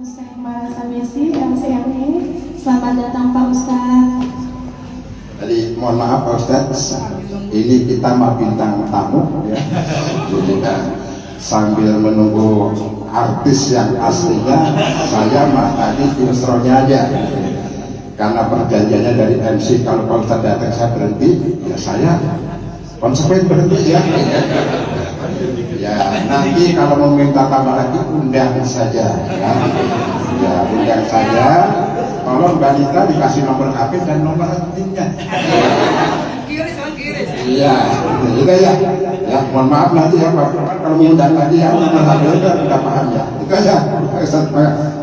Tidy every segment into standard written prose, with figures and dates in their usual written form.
Hussein Marasabesi, LCME. Selamat datang Pak Ustadz. Jadi mohon maaf Pak Ustadz, ini kita mah bintang tamu ya. Jadi sambil menunggu artis yang aslinya, saya mah tadi intronya aja. Karena perjanjiannya dari MC, kalau Pak Ustadz datang saya berhenti, ya saya konsekuensi berhenti ya. Ya nanti kalau mau minta tambah lagi undang saja ya. Ya undang saja. Tolong Mbak Nita dikasih nomor HP dan nomor rekeningnya. Iya, itu ya. Ya, mohon maaf nanti ya Pak. Kalau mengundang lagi ya nomor HP udah paham ya. Itu ya.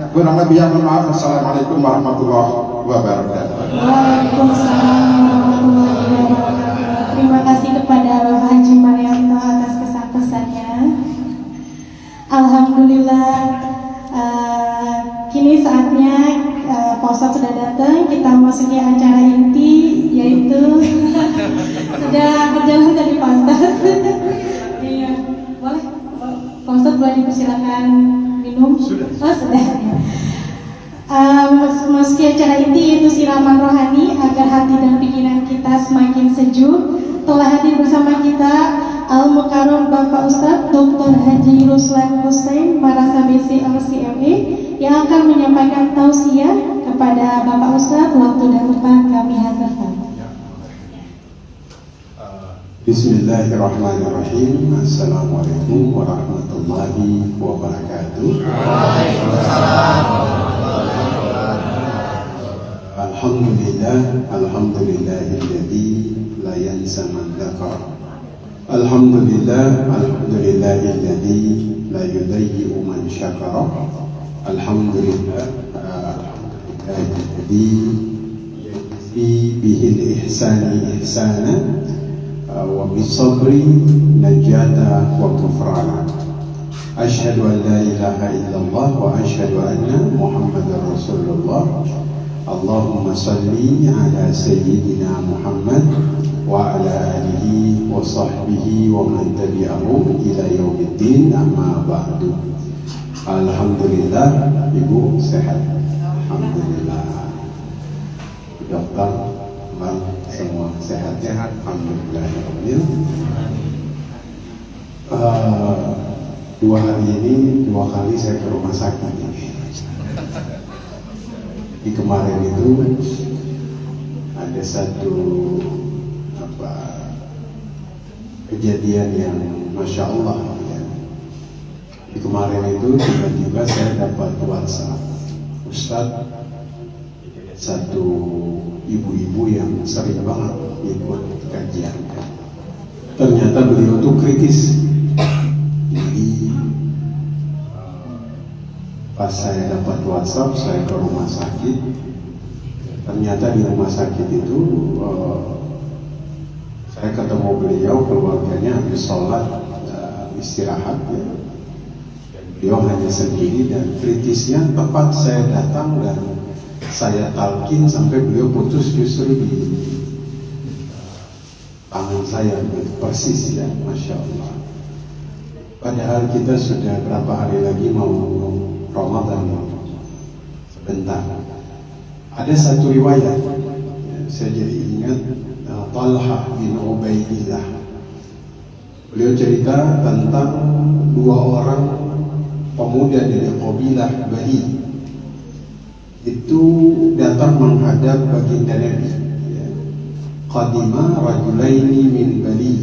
Kurang lebih ya mohon maaf. Assalamualaikum warahmatullahi wabarakatuh. Waalaikumsalam warahmatullahi wabarakatuh. Terima kasih kepada Bapak Haji Marianto atas kesan-pesannya. Alhamdulillah. Kini saatnya Pak Ustadz sudah datang, kita masuki acara inti, yaitu sudah berjalan tadi Pak Ustadz. Iya, boleh Pak Ustadz boleh dipersilakan minum? Sudah. Oh, sudah. Masuki acara inti yaitu siraman rohani agar hati dan pikiran kita semakin sejuk. Telah hadir bersama kita Al-Mukarram Bapak Ustadz Dr. Haji Ruslan Hussein Marasabesi LCME yang akan menyampaikan tausiah kepada Bapak Ustadz. Waktu dan tempat kami hadirkan. Bismillahirrahmanirrahim. Assalamualaikum warahmatullahi wabarakatuh. Alhamdulillahilladzi la yansa man dzakara. Alhamdulillahilladzi la yudayyi'u man syakara. Alhamdulillahilladzi bihil ihsani ihsana wa bisabri najata wa kufrana. Asyhadu an la ilaha illallah wa asyhadu anna Muhammadar Rasulullah. Allahumma salli ala sayyidina Muhammad wa ala alihi wa sahbihi wa man tabi'ahum ila yaumiddin, amma ba'du. Alhamdulillah, Ibu sehat. Alhamdulillah. Dokter, Mbak, semua sehat ya. Alhamdulillah. Dua hari ini 2 kali saya ke rumah sakit. Di kemarin itu ada satu kejadian yang Masya Allah ya. Di kemarin itu tiba-tiba saya dapat WhatsApp Ustadz, satu ibu-ibu yang sering banget ikut kajian. Ternyata beliau tuh kritis. Jadi pas saya dapat WhatsApp, saya ke rumah sakit. Ternyata di rumah sakit itu saya ketemu beliau, keluarganya habis sholat istirahat ya. Beliau hanya sendiri dan kritisnya tepat saya datang dan saya talkin sampai beliau putus justru di tangan saya, persis ya, Masya Allah. Padahal kita sudah berapa hari lagi mau Ramadan, sebentar. Ada satu riwayat saya jadi ingat, Talha bin Ubaidillah. Beliau cerita tentang 2 orang pemuda dari kabilah Bani itu datang menghadap baginda Nabi. Qadima rajulaini min Bani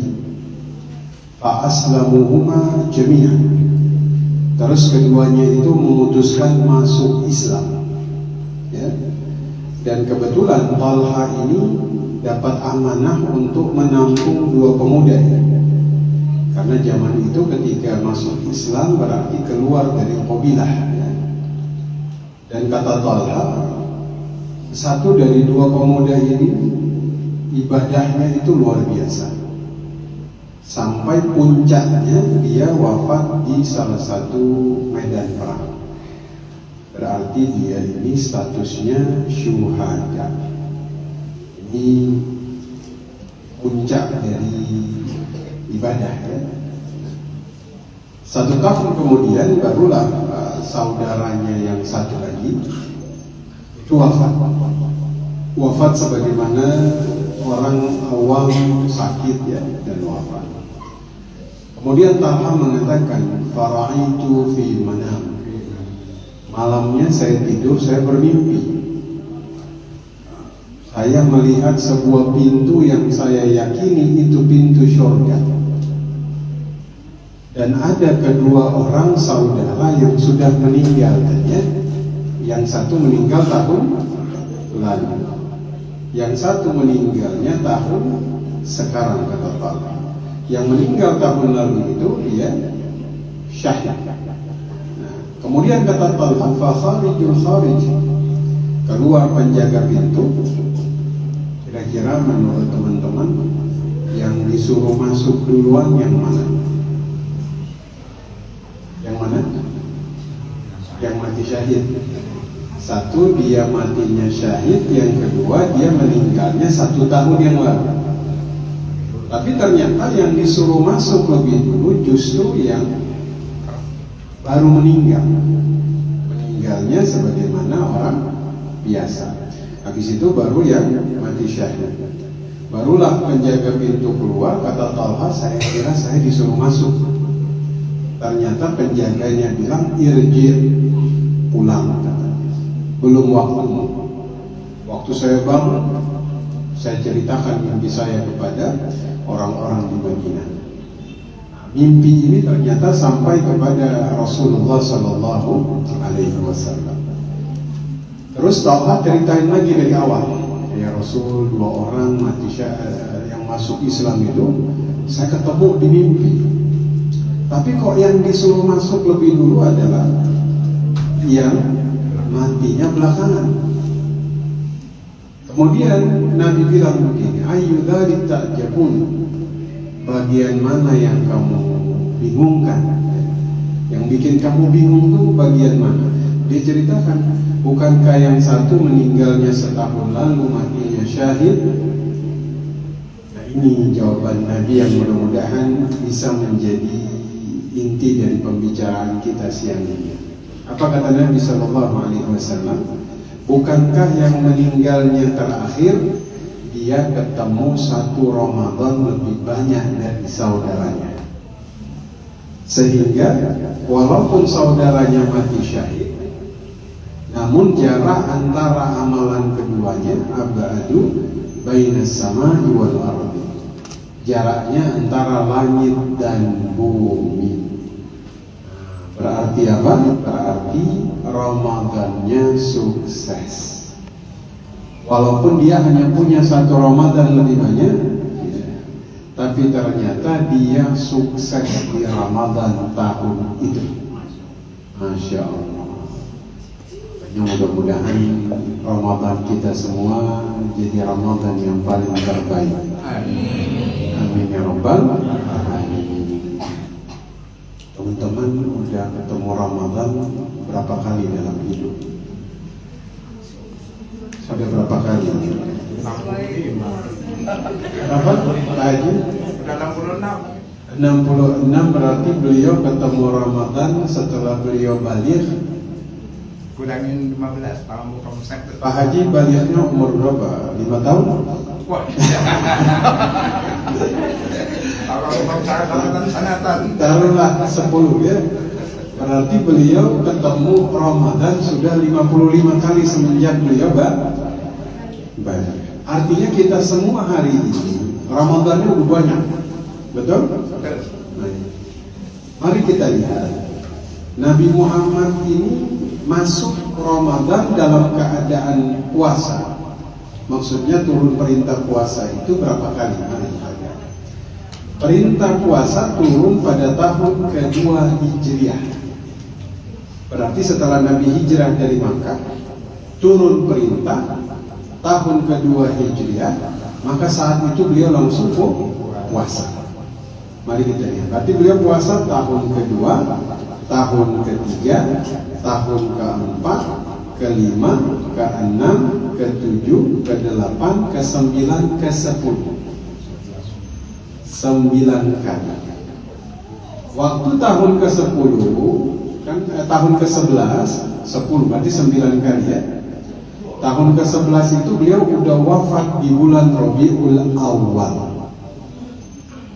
fa aslamuhuma jami'an. Terus keduanya itu memutuskan masuk Islam ya. Dan kebetulan Talha ini dapat amanah untuk menampung 2 pemuda ya. Karena zaman itu ketika masuk Islam berarti keluar dari kabilah ya. Dan kata Talha, satu dari 2 pemuda ini ibadahnya itu luar biasa. Sampai puncaknya dia wafat di salah satu medan perang. Berarti dia ini statusnya syuhada. Ini puncak dari ibadah ya. 1 tahun kemudian barulah saudaranya yang satu lagi itu wafat sebagaimana orang awam sakit ya dan wafat. Kemudian Talha mengatakan, fara'aitu fi manam. Malamnya saya tidur, saya bermimpi. Saya melihat sebuah pintu yang saya yakini itu pintu surga. Dan ada kedua orang saudara yang sudah meninggal, yang satu meninggal tahun lalu, yang satu meninggalnya tahun sekarang, kata Talha. Yang meninggal tahun lalu itu dia syahid. Kemudian kata Talha, fa kharijul kharij, keluar penjaga pintu. Kira-kira menurut teman-teman yang disuruh masuk duluan yang mana? Yang mana? Yang mati syahid. Satu, dia matinya syahid. Yang kedua, dia meninggalnya 1 tahun yang lalu. Tapi ternyata yang disuruh masuk lebih dulu justru yang baru meninggal. Meninggalnya sebagaimana orang biasa. Habis itu baru yang mati syahid. Barulah penjaga pintu keluar, kata Talha, saya kira saya disuruh masuk. Ternyata penjaganya bilang, irji, pulang. Belum waktumu. Waktu saya bangun, saya ceritakan mimpi saya kepada orang-orang di Madinah. Mimpi ini ternyata sampai kepada Rasulullah Sallallahu Alaihi Wasallam. Terus Talha ceritain lagi dari awal. Ya Rasul, 2 orang mati yang masuk Islam itu saya ketemu di mimpi. Tapi kok yang disuruh masuk lebih dulu adalah yang matinya belakangan. Kemudian Nabi bilang begini, ayu dzalik ta'jabun, bagian mana yang kamu bingungkan? Yang bikin kamu bingung itu bagian mana? Dia ceritakan, bukankah yang satu meninggalnya setahun lalu, matinya syahid? Nah, ini jawaban Nabi yang mudah-mudahan bisa menjadi inti dari pembicaraan kita siang ini. Apa kata Nabi Sallallahu Alaihi Wasallam? Bukankah yang meninggalnya terakhir dia ketemu 1 Ramadan lebih banyak dari saudaranya, sehingga walaupun saudaranya mati syahid, namun jarak antara amalan keduanya abadu bainas samai wal ardi, jaraknya antara langit dan bumi. Berarti apa? Berarti Ramadannya sukses. Walaupun dia hanya punya 1 Ramadan lebih banyak, tapi ternyata dia sukses di Ramadan tahun itu. Masya Allah. Mudah-mudahan Ramadan kita semua jadi Ramadan yang paling terbaik. Amin. Amin ya Rabbal Alamin. Teman-teman udah ketemu Ramadan berapa kali dalam hidup? Sudah berapa kali? Berapa? Pak Haji? 66 berarti beliau ketemu Ramadan setelah beliau balik. Kurangin 15 tahun bukan sektor. Pak Haji baliknya umur berapa? 5 tahun? Wah. Kalau Ramadan sanatan. Taruhlah 10 ya. Berarti beliau ketemu Ramadan sudah 55 kali semenjak beliau balik. Artinya kita semua hari ini Ramadannya udah banyak. Betul? Mari kita lihat Nabi Muhammad ini masuk Ramadan dalam keadaan puasa. Maksudnya turun perintah puasa itu berapa kali? Perintah puasa turun pada tahun kedua Hijriah. Berarti setelah Nabi hijrah dari Makkah, turun perintah tahun kedua Hijriah, maka saat itu beliau langsung puasa. Mari kita lihat. Berarti beliau puasa tahun kedua, tahun ketiga, tahun keempat, kelima, keenam, ketujuh, kedelapan, kesembilan, kesepuluh. 9 kali. Waktu tahun ke-10 kan tahun ke-11, 10 berarti 9 kali ya. Tahun ke-11 itu beliau udah wafat di bulan Rabiul Awal.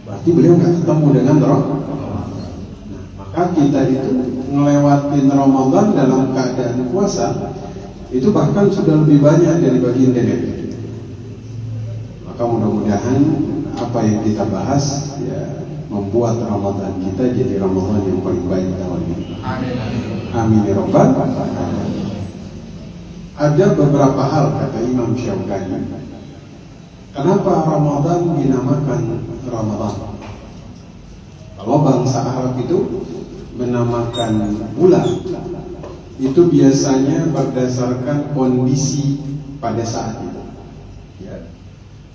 Berarti beliau nggak ketemu dengan roh. Nah, maka kita itu ngelewatin Ramadan dalam keadaan puasa itu bahkan sudah lebih banyak dari baginda Nabi. Maka mudah-mudahan apa yang kita bahas ya membuat Ramadan kita jadi Ramadan yang paling baik tahun ini. Amin. Amin ya rabbal alamin. Ada beberapa hal kata Imam Syaukani. Kenapa Ramadan dinamakan Ramadan? Kalau bangsa Arab itu menamakan bulan itu biasanya berdasarkan kondisi pada saat itu. Ya.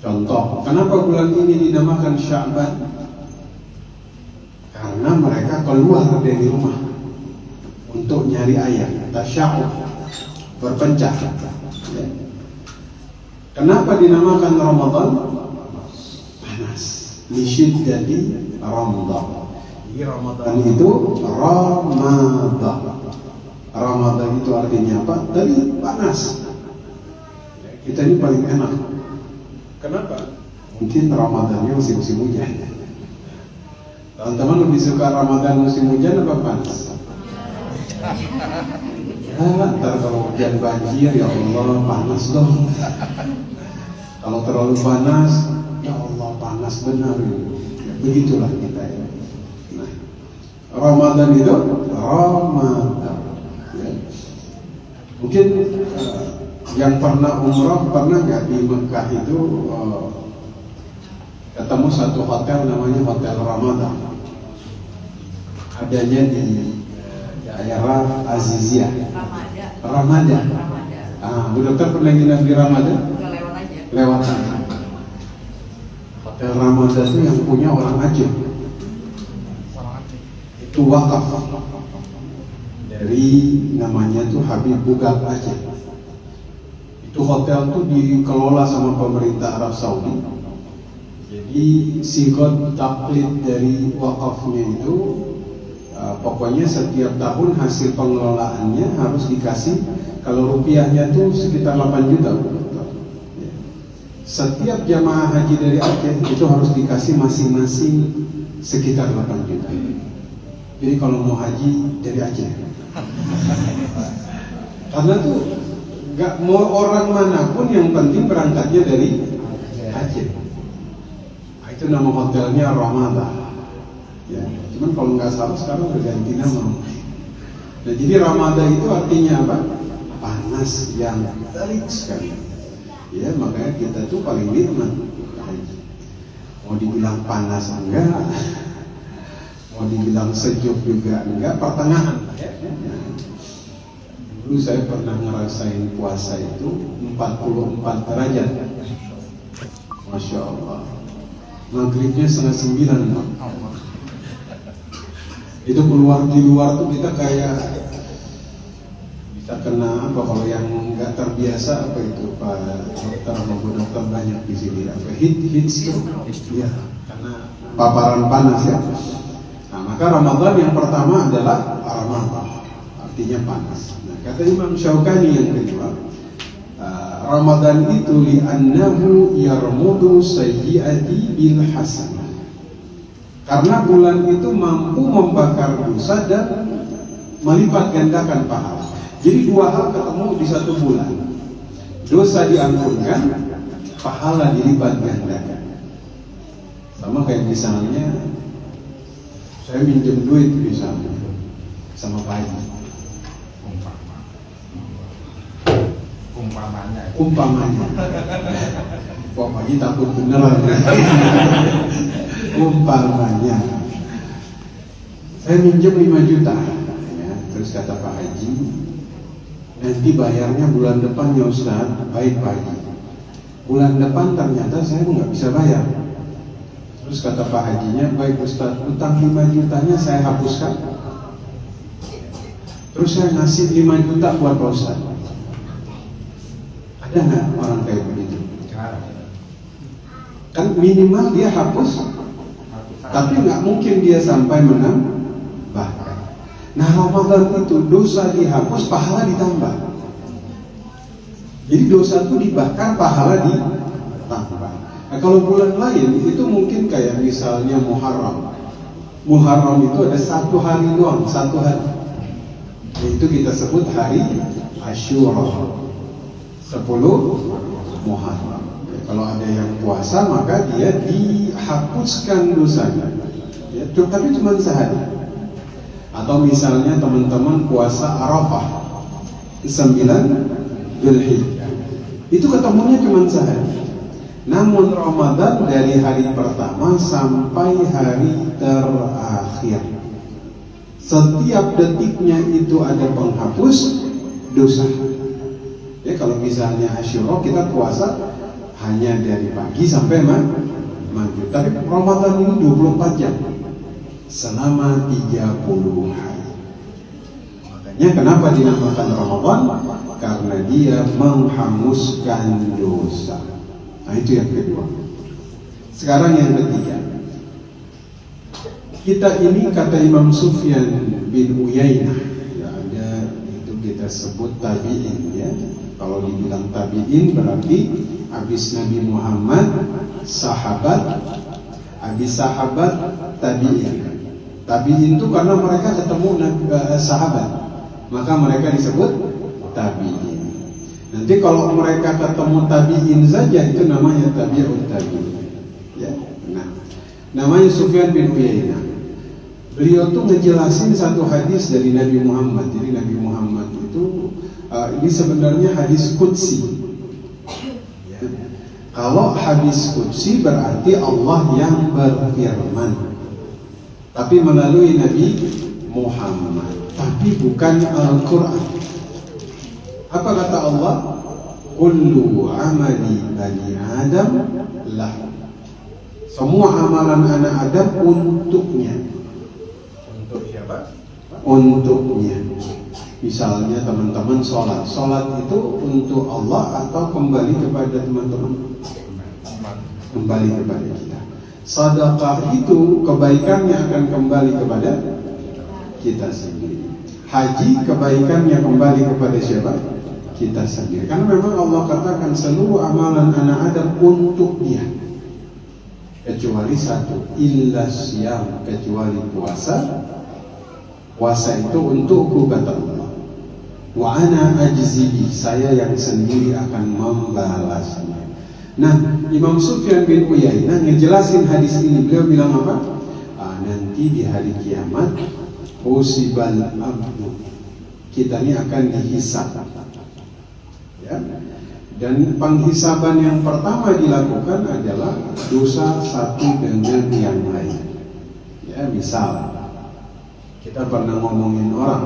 Contoh, kenapa bulan ini dinamakan Sya'ban? Karena mereka keluar dari rumah untuk nyari air, tasya'ub, berpencah. Ya. Kenapa dinamakan Ramadan? Panas. Lisyid jadi Ramadan. Ini Ramadan. Dan itu Ramadan. Ramadan itu artinya apa? Tadi panas. Kita ini paling enak. Kenapa? Mungkin Ramadannya musim hujan. Teman-teman lebih suka Ramadan musim hujan apa panas? Ya, ntar kalau hujan banjir, ya Allah panas dong. Kalau terlalu panas, ya Allah panas benar. Ya, begitulah kita ya. Nah, Ramadan itu Ramadan. Ya. Mungkin yang pernah umrah pernah nggak di Mekah itu ketemu satu hotel namanya Hotel Ramadan. Adanya di daerah Aziziyah. Ramadan. Ah, Bu Dokter pernah nginep di Ramadan? Lewat aja. Lewat aja. Hotel Ramadan itu yang punya orang Aceh. Itu wakaf dari namanya tuh Habib Bugab Aceh. Itu hotel tuh dikelola sama pemerintah Arab Saudi. Jadi sigot taklid dari wakafnya itu pokoknya setiap tahun hasil pengelolaannya harus dikasih, kalau rupiahnya tuh sekitar 8 juta. Setiap jamaah haji dari Aceh itu harus dikasih masing-masing sekitar 8 juta. Jadi kalau mau haji dari Aceh, karena tuh nggak mau orang manapun, yang penting berangkatnya dari Aceh. Nah, itu nama hotelnya Ramadan. Ya, cuman kalau nggak salah sekarang udah ganti nama. Nah, jadi Ramadan itu artinya apa? Panas yang terik sekali. Ya, makanya kita tuh paling nikmat. Mau dibilang panas enggak, mau dibilang sejuk juga enggak, pertengahan. Ya. Dulu saya pernah ngerasain puasa itu 44 derajat. Masya Allah. Maghribnya 8:30. Itu keluar di luar tuh kita kayak bisa kena apa, kalau yang nggak terbiasa apa itu Pak Dokter sama Bu Dokter banyak di sini apa heat stroke ya, karena paparan panas ya. Nah, maka Ramadan yang pertama adalah Ramadan, artinya panas. Nah, kata Imam Syaukani yang kedua, Ramadan itu li'annahu yarmudu sayyi'ati bil hasanah. Karena bulan itu mampu membakar dosa dan melipat gandakan pahala. Jadi dua hal ketemu di satu bulan. Dosa diampunkan, pahala dilipat gandakan. Sama kayak misalnya saya minjem duit misalnya sama Pak Haji. Umpamanya. Pak Haji takut beneran. Umpamanya saya minjem 5 juta ya, terus kata Pak Haji nanti bayarnya bulan depan ya Ustaz. Baik Pak Haji, bulan depan ternyata saya nggak bisa bayar. Terus kata Pak Hajinya, baik Ustaz, utang 5 jutanya saya hapuskan, terus saya ngasih 5 juta buat Pak Ustaz. Ada nggak orang kayak begitu? Kan minimal dia hapus, tapi nggak mungkin dia sampai menambahkan. Nah, Ramadan itu dosa dihapus, pahala ditambah. Jadi dosa itu dibakar, pahala ditambah. Nah, kalau bulan lain itu mungkin kayak misalnya Muharram. Muharram itu ada 1 hari doang, 1 hari. Itu kita sebut hari Asyura, 10 Muharram. Ya, kalau ada yang puasa maka dia dihapuskan dosanya. Ya, tapi cuma sehari. Atau misalnya teman-teman puasa Arafah 9 Dzulhijjah, itu ketemunya cuma sehari. Namun Ramadan dari hari pertama sampai hari terakhir, setiap detiknya itu ada penghapus dosa. Ya, kalau misalnya Asyura kita puasa hanya dari pagi sampai maghrib, tapi Ramadan ini 24 jam selama 30 hari. Makanya kenapa dinamakan Ramadan? Karena dia menghanguskan dosa. Nah, itu yang kedua. Sekarang yang ketiga. Kita ini kata Imam Sufyan bin Uyainah, ya, ada itu kita sebut tabi'in, ya. Kalau dibilang tabi'in berarti habis Nabi Muhammad sahabat, habis sahabat tabi'in. Tabi'in itu karena mereka ketemu sahabat, maka mereka disebut tabi'in. Nanti kalau mereka ketemu tabi'in saja itu namanya tabi'ut tabi'in. Ya. Nah, namanya Sufyan bin Uyainah. Beliau tuh ngejelasin satu hadis dari Nabi Muhammad. Jadi Nabi Muhammad itu ini sebenarnya hadis qudsi. Ya. Kalau hadis qudsi berarti Allah yang berfirman, tapi melalui Nabi Muhammad, tapi bukan Al-Quran. Apa kata Allah? Kullu amali bani Adam lah. Semua amalan anak Adam untuknya. Untuk siapa? Untuknya. Misalnya teman-teman sholat itu untuk Allah atau kembali kepada teman-teman? Kembali kepada kita. Sedekah itu kebaikannya akan kembali kepada kita sendiri. Haji kebaikannya kembali kepada siapa? Kita sendiri. Karena memang Allah katakan seluruh amalan anak Adam untuk dia, kecuali satu, illa siyam, kecuali puasa. Puasa itu untukku kata Allah. Wa ana ajzibi, saya yang sendiri akan membalasnya. Nah, Imam Sufyan bin Uyainah ngejelasin hadis ini. Beliau bilang apa? Nanti di hari kiamat usibal abdu, kita ini akan dihisab. Ya. Dan penghisaban yang pertama dilakukan adalah dosa satu dengan yang lain. Ya, misal kita pernah ngomongin orang,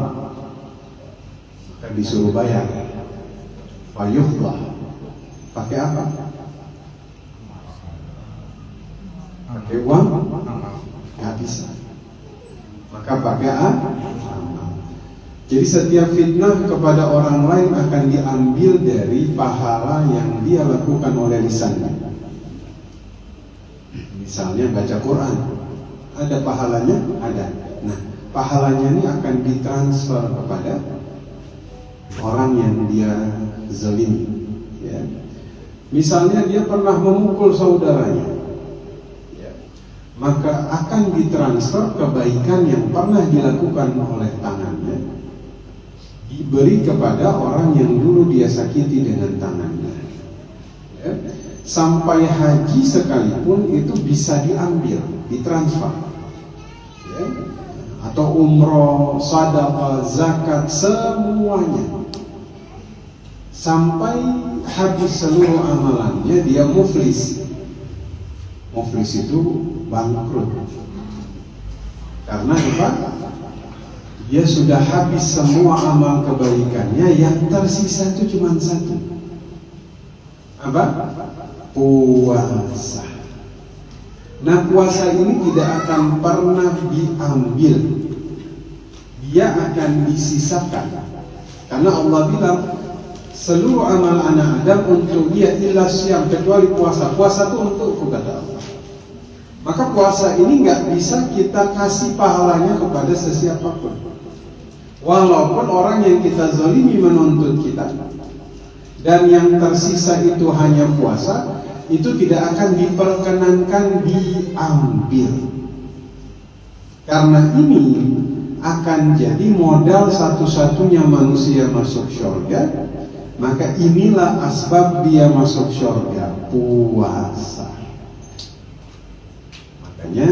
maka disuruh bayar. Fayuhlah. Pakai apa? Pakai uang? Nggak bisa. Maka pakai apa? Jadi setiap fitnah kepada orang lain akan diambil dari pahala yang dia lakukan oleh lisannya. Misalnya baca Quran, ada pahalanya? Ada. Nah, pahalanya ini akan ditransfer kepada orang yang dia zalimi. Ya. Misalnya dia pernah memukul saudaranya, ya, maka akan ditransfer kebaikan yang pernah dilakukan oleh tangannya, diberi kepada orang yang dulu dia sakiti dengan tangannya. Ya. Sampai haji sekalipun itu bisa diambil, ditransfer. Ya. Atau umroh, sedekah, zakat, semuanya. Sampai habis seluruh amalannya dia muflis. Muflis itu bangkrut. Karena apa? Dia sudah habis semua amal kebaikannya, yang tersisa itu cuma satu. Apa? Puasa. Nah, puasa ini tidak akan pernah diambil, dia akan disisakan. Karena Allah bilang seluruh amal anak Adam untuk dia illa syam, kecuali puasa. Puasa itu untukku kata Allah. Maka puasa ini nggak bisa kita kasih pahalanya kepada sesiapapun. Walaupun orang yang kita zalimi menuntut kita, dan yang tersisa itu hanya puasa, itu tidak akan diperkenankan diambil. Karena ini akan jadi modal satu-satunya manusia masuk surga. Maka inilah asbab dia masuk surga, puasa. Makanya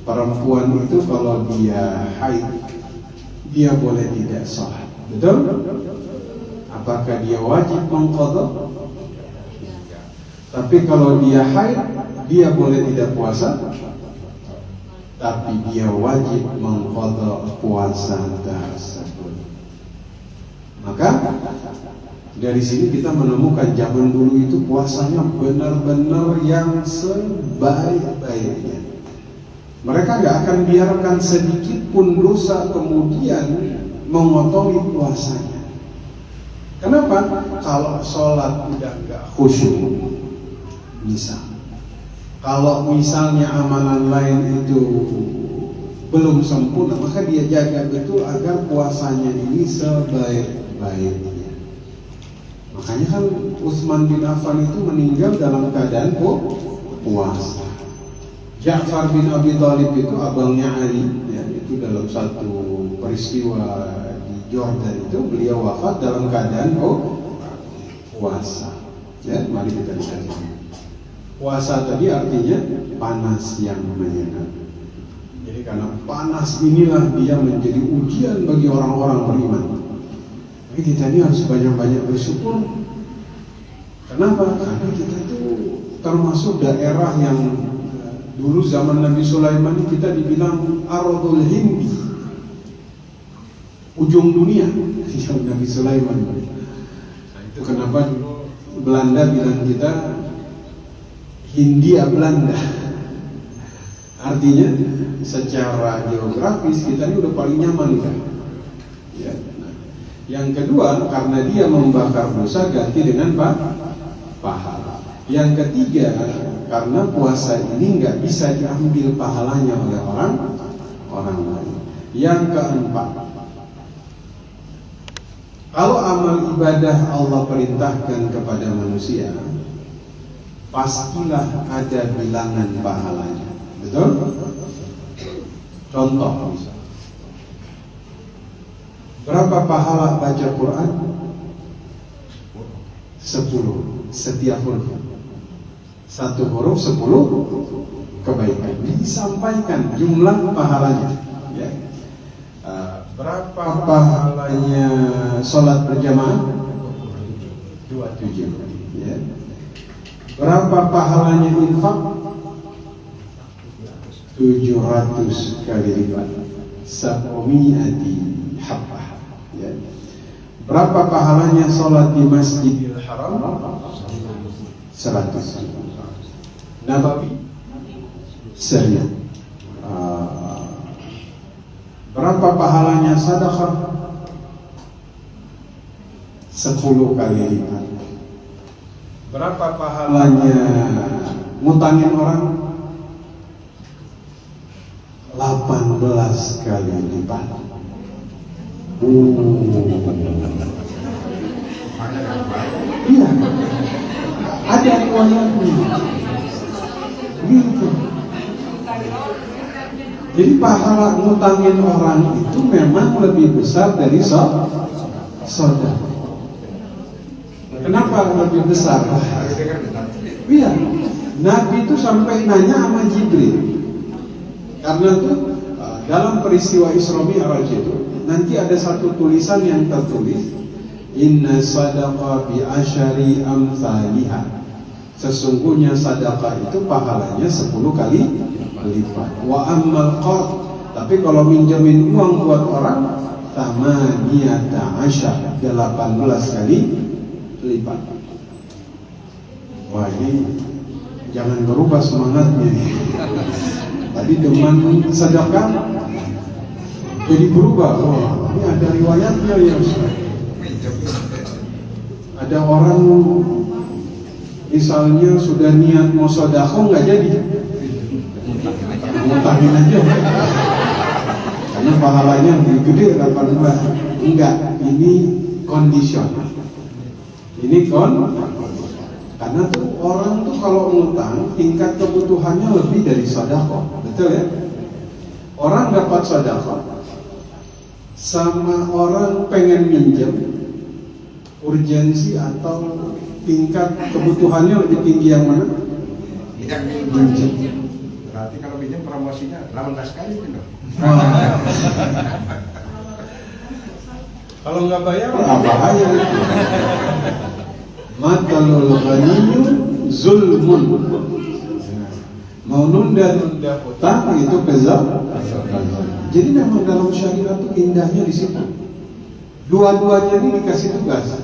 perempuan itu kalau dia haid, dia boleh tidak sholat. Betul? Apakah dia wajib mengqadha? Tapi kalau dia haid, dia boleh tidak puasa, tapi dia wajib mengqadha puasa tersebut. Maka dari sini kita menemukan zaman dulu itu puasanya benar-benar yang sebaik-baiknya. Mereka gak akan biarkan sedikit pun dosa kemudian mengotori puasanya. Kenapa? Kalau sholat udah gak khusyuk, misal. Kalau misalnya amalan lain itu belum sempurna, maka dia jaga betul agar puasanya ini sebaik-baiknya. Makanya kan Utsman bin Affan itu meninggal dalam keadaan puasa. Ja'far bin Abi Thalib itu abangnya Ali, ya, itu dalam satu peristiwa di Jordan itu beliau wafat dalam keadaan puasa. Ya, mari kita lihat. Puasa tadi artinya panas yang menyengat. Jadi karena panas inilah dia menjadi ujian bagi orang-orang beriman. Tapi kita ini harus banyak-banyak bersyukur. Kenapa? Karena kita itu termasuk daerah yang dulu zaman Nabi Sulaiman kita dibilang Ardul Hindi, ujung dunia. Nabi Sulaiman. Nah, itu kenapa dulu Belanda bilang kita Hindia Belanda. Artinya secara geografis kita ini udah paling nyaman kan. Ya. Yang kedua, karena dia membakar dosa ganti dengan pahala. Yang ketiga, karena puasa ini nggak bisa diambil pahalanya oleh orang lain. Yang keempat, kalau amal ibadah Allah perintahkan kepada manusia, pastilah ada bilangan pahalanya. Betul? Contoh misalnya, berapa pahala baca Quran? 10 setiap huruf. Satu huruf 10 kebaikan. Disampaikan jumlah pahalanya. Ya. Berapa pahalanya sholat berjamaah? 27. Ya. Berapa pahalanya infak? 700 kali lipat. Sab'umiyati habbah. Ya. Berapa pahalanya sholat di Masjidil Haram? 100. Nabawi 1000. Berapa pahalanya sedekah? 10 kali lipat. Berapa pahalanya ngutangin orang? 18 kali lipat. Iya, ada riwayatnya. Gitu. Jadi pahala ngutangin orang itu memang lebih besar dari sedekah. Kenapa lebih besar? Iya, Nabi itu sampai nanya sama Jibril. Karena itu dalam peristiwa Isra Mi'raj itu nanti ada satu tulisan yang tertulis, Inna sadaqa bi asyari amthaliha. Sesungguhnya sedekah itu pahalanya 10 kali lipat. Wa ammal qard, tapi kalau minjemin uang buat orang, tamaniyata asyar, 18 kali lipat. Wah, ini jangan berubah semangatnya. Tadi demen sedekah jadi berubah. Oh, ini ada riwayatnya ya. Ada orang misalnya sudah niat mau sedekah nggak jadi, ngutangin aja. Karena pahalanya lebih gede 18. Enggak, ini kondisional. Ini karena tuh orang tuh kalau ngutang tingkat kebutuhannya lebih dari sedekah, betul ya? Orang dapat sedekah sama orang pengen minjem, urgensi atau tingkat kebutuhannya lebih tinggi yang mana? Minjem. Berarti kalau minjem promosinya 18 kali itu dong. Kalau nggak bayar apa aja? Matalul ghaniyyu zulmun. Mau nunda-nunda hutang itu kezaliman. Jadi memang dalam syariat itu indahnya di situ. Dua-duanya ini dikasih tugas.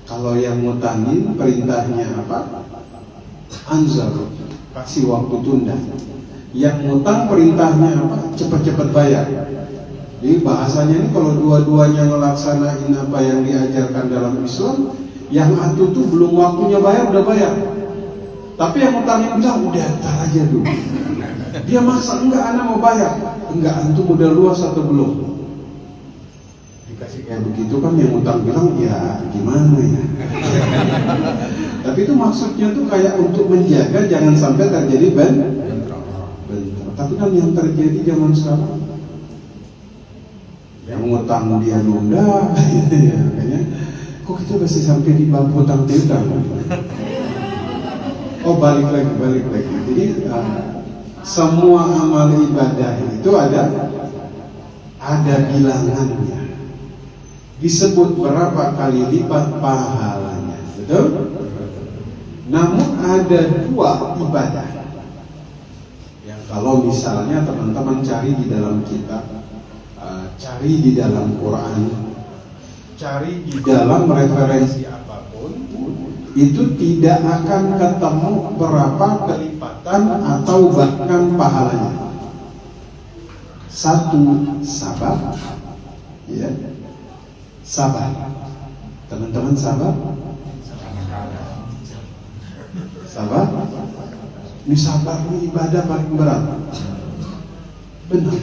Kalau yang ngutangin perintahnya apa? Anzar, kasih waktu tunda. Yang ngutang perintahnya apa? Cepat-cepat bayar. Jadi bahasanya ini kalau dua-duanya ngelaksanain apa yang diajarkan dalam Islam, yang atuh tuh belum waktunya bayar udah bayar. Tapi yang ngutangin bilang udah ntar aja dulu. Dia maksa, enggak anak mau bayar. Enggak, antum udah luas atau belum? Dikasih kayak begitu kan yang ngutang bilang ya gimana ya. Tapi itu maksudnya tuh kayak untuk menjaga jangan sampai terjadi bentrok. Tapi kan yang terjadi zaman sekarang yang ngutang dia nunda, ya, kayaknya kok kita masih sampai di bab hutang piutang. Oh balik lagi. Jadi semua amal ibadah itu ada bilangannya. Disebut berapa kali lipat pahalanya, betul? Namun ada dua ibadah yang kalau misalnya teman-teman cari di dalam kitab, cari di dalam Quran, cari di dalam referensi apapun, itu tidak akan ketemu berapa kelipatan atau bahkan pahalanya. Satu, sabar, ya, sabar. Teman-teman sabar. Ini sabar ini ibadah paling berat. Benar.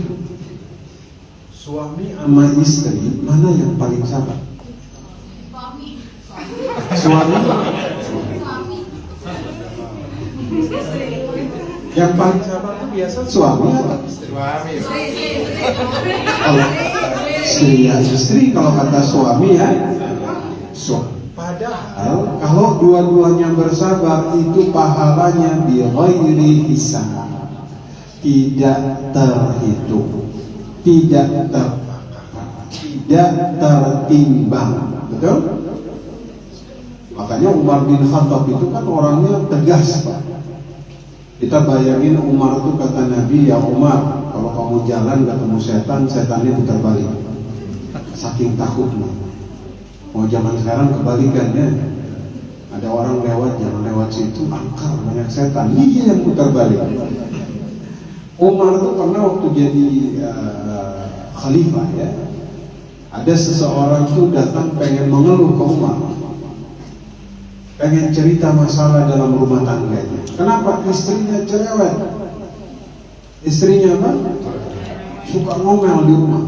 Suami sama istri mana yang paling sabar? Suami. Yang paling sabar itu biasa suami atau istri? Kalau istri kalau kata suami ya suami. Padahal kalau dua-duanya bersabar itu pahalanya bi ghairi hisab, tidak terhitung, tidak tertimbang, betul? Makanya Umar bin Khattab itu kan orangnya tegas, Pak. Kita bayangin Umar itu kata Nabi, ya Umar, kalau kamu jalan ketemu setan, setannya putar balik. Saking takutnya. Mau zaman sekarang kebalikannya. Ada orang lewat, jangan lewat situ, angker banyak setan. Dia yang putar balik. Umar itu pernah waktu jadi khalifah ya. Ada seseorang itu datang pengen mengeluh ke Umar. Pengen cerita masalah dalam rumah tangganya. Kenapa? Istrinya cerewet. Istrinya apa? Suka ngomel di rumah.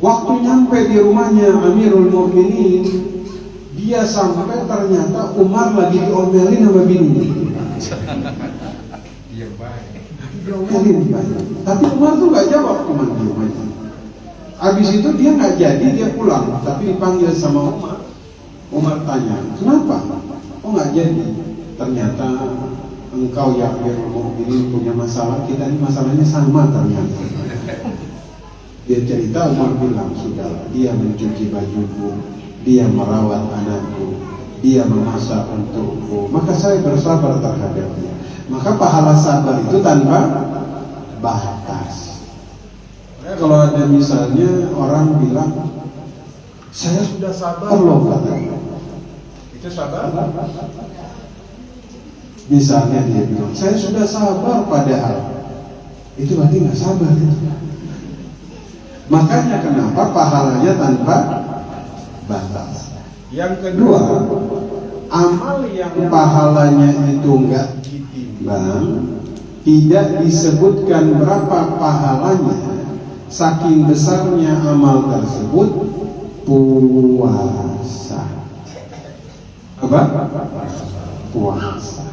Waktu nyampe di rumahnya Amirul Mukminin, dia sampai ternyata Umar lagi diomelin sama bininya. Diomelin, tapi Umar tuh nggak jawab, cuma diem aja. Abis itu dia nggak jadi, dia pulang. Tapi dipanggil sama Umar. Umar tanya, kenapa? Kok nggak jadi? Ternyata engkau ya Amirul Mukminin punya masalah. Kita ini masalahnya sama ternyata. Dia cerita, Umar bilang, sudahlah, dia mencuci bajuku, dia merawat anakku, dia memasak untukku, maka saya bersabar terhadapnya. Maka pahala sabar itu tanpa batas. Ya, kalau ada misalnya orang bilang, saya sudah sabar loh, katanya. Itu sabar? Misalnya dia bilang, saya sudah sabar padahal. Itu berarti nggak sabar itu. Makanya kenapa pahalanya tanpa batas. Yang kedua, amal yang pahalanya itu enggak ditimbang, tidak disebutkan berapa pahalanya, saking besarnya amal tersebut, puasa. Apa? Puasa.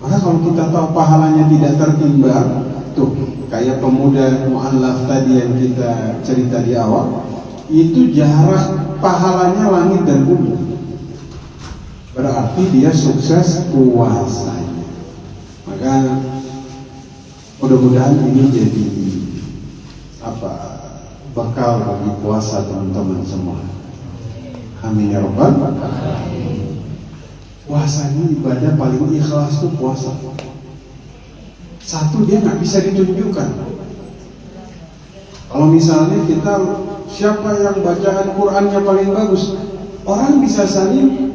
Maka kalau kita tahu pahalanya tidak tertimbang, tuh kayak pemuda mu'allaf tadi yang kita cerita di awal, itu jarak pahalanya langit dan bumi. Berarti dia sukses puasanya. Maka mudah-mudahan ini jadi bekal bagi puasa teman-teman semua. Amin ya rabbal alamin. Puasa ini ibadah paling ikhlas tuh puasa. Satu, dia nggak bisa ditunjukkan. Kalau misalnya kita, siapa yang bacaan Qurannya paling bagus, orang bisa saling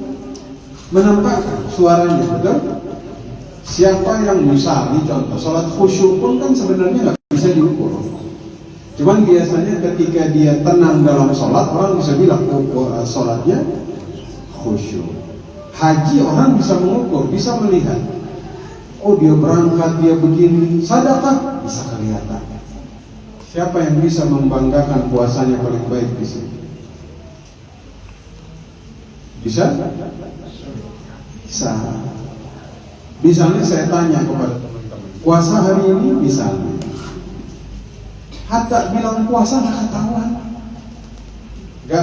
menampakkan suaranya, betul? Siapa yang misalnya contoh sholat khusyuk pun kan sebenarnya nggak bisa diukur. Cuman biasanya ketika dia tenang dalam sholat, orang bisa bilang sholatnya khusyuk. Haji orang bisa mengukur, bisa melihat. Oh dia berangkat, dia begini, sedekah bisa kelihatan. Siapa yang bisa membanggakan puasanya paling baik di sini? Bisa? Bisa. Misalnya saya tanya kepada teman-teman, puasa hari ini misalnya, hatta bilang puasa nggak ketahuan, nggak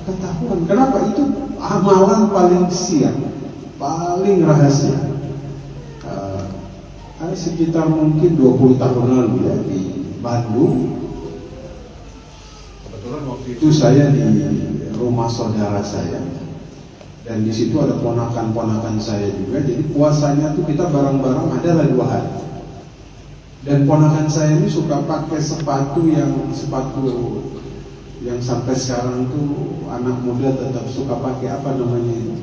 ketahuan. Kenapa? Itu amalan paling siap, paling rahasia. Ada sekitar mungkin 20 tahun lalu ya di Bandung. Kebetulan waktu itu saya di rumah saudara saya, dan di situ ada ponakan-ponakan saya juga. Jadi puasanya tuh kita bareng-bareng adalah 2 hari. Dan ponakan saya ini suka pakai sepatu yang sampai sekarang tuh anak muda tetap suka pakai, apa namanya itu?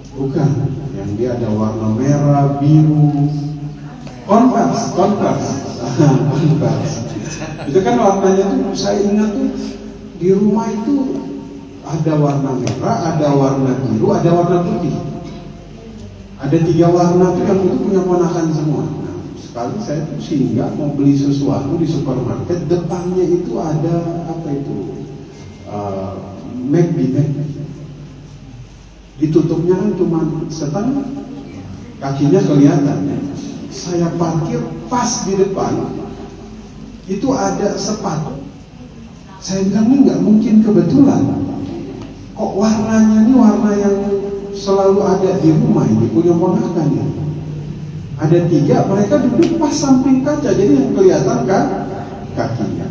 Bukan, yang dia ada warna merah, biru, Converse. Itu kan warnanya tuh, saya ingat tuh di rumah itu ada warna merah, ada warna biru, ada warna putih. Ada 3 warna tuh yang itu punya ponakan semua. Nah, sekali saya tuh singgah mau beli sesuatu di supermarket, depannya itu ada apa itu? McD. Ditutupnya kan cuma setengah, kakinya kelihatan. Saya parkir pas di depan, itu ada sepatu. Saya bilang ini nggak mungkin kebetulan. Kok warnanya ini warna yang selalu ada di rumah ini, punya ponakan ya. Ada 3, mereka duduk pas samping kaca, jadi yang kelihatan kan kakinya.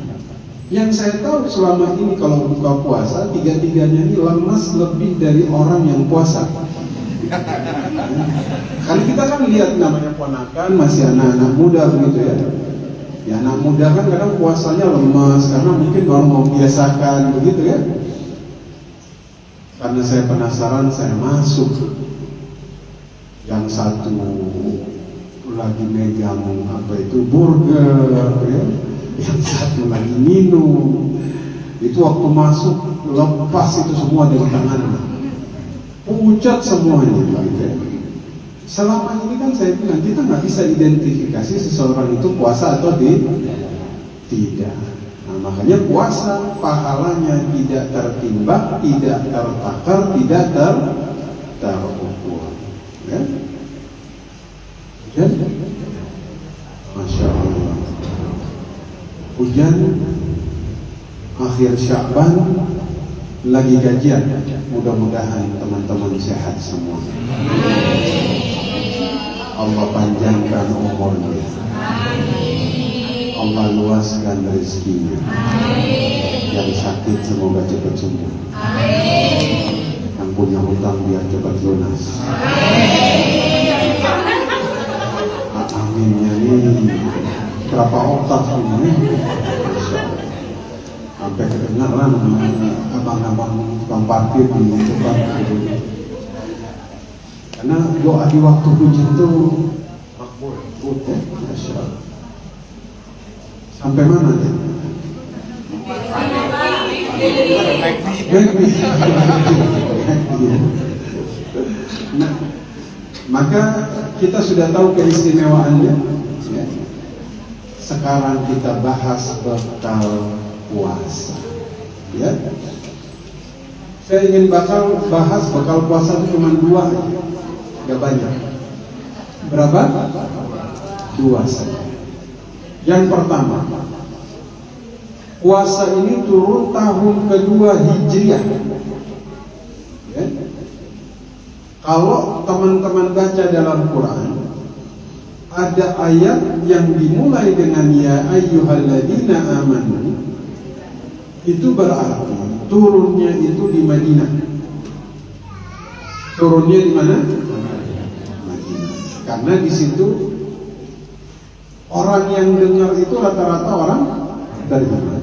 Yang saya tahu selama ini kalau buka puasa, 3-tiganya ini lemas lebih dari orang yang puasa. Karena kita kan lihat namanya ponakan masih anak-anak muda begitu ya. Ya anak muda kan kadang puasanya lemas karena mungkin baru mau biasakan begitu ya. Karena saya penasaran, saya masuk. Yang satu lagi megang apa itu burger ya. Yang satu lagi minum. Itu waktu masuk lepas itu semua dari tangannya, pucat semuanya gitu ya. Selama ini kan saya bilang kita nggak bisa identifikasi seseorang itu puasa atau tidak. Nah, makanya puasa pahalanya tidak tertimbang, tidak tertakar, tidak terukur. Ya? Dan Masya Allah, hujan akhir Sya'ban lagi gajian. Mudah-mudahan teman-teman sehat semua. Allah panjangkan umurnya. Allah luaskan rezekinya. Yang sakit semoga cepat sembuh. Yang punya hutang biar cepat lunas. Aminnya ini berapa otak ini? Sampai kedengaran abang-abang tukang parkir di depan. Karena doa di waktu hujan itu makbul, ya, Masya Allah. Sampai mana ya? Nah, maka kita sudah tahu keistimewaannya. Ya. Sekarang kita bahas bekal puasa. Ya. Saya ingin bahas bekal puasa itu cuma 2 aja. Gak banyak. Berapa? 2 saja. Yang pertama, puasa ini turun tahun kedua Hijriah. Ya. Kalau teman-teman baca dalam Quran, ada ayat yang dimulai dengan ya ayyuhalladzina amanu, itu berarti turunnya itu di Madinah. Turunnya di mana? Madinah. Karena di situ orang yang dengar itu rata-rata orang dari mana?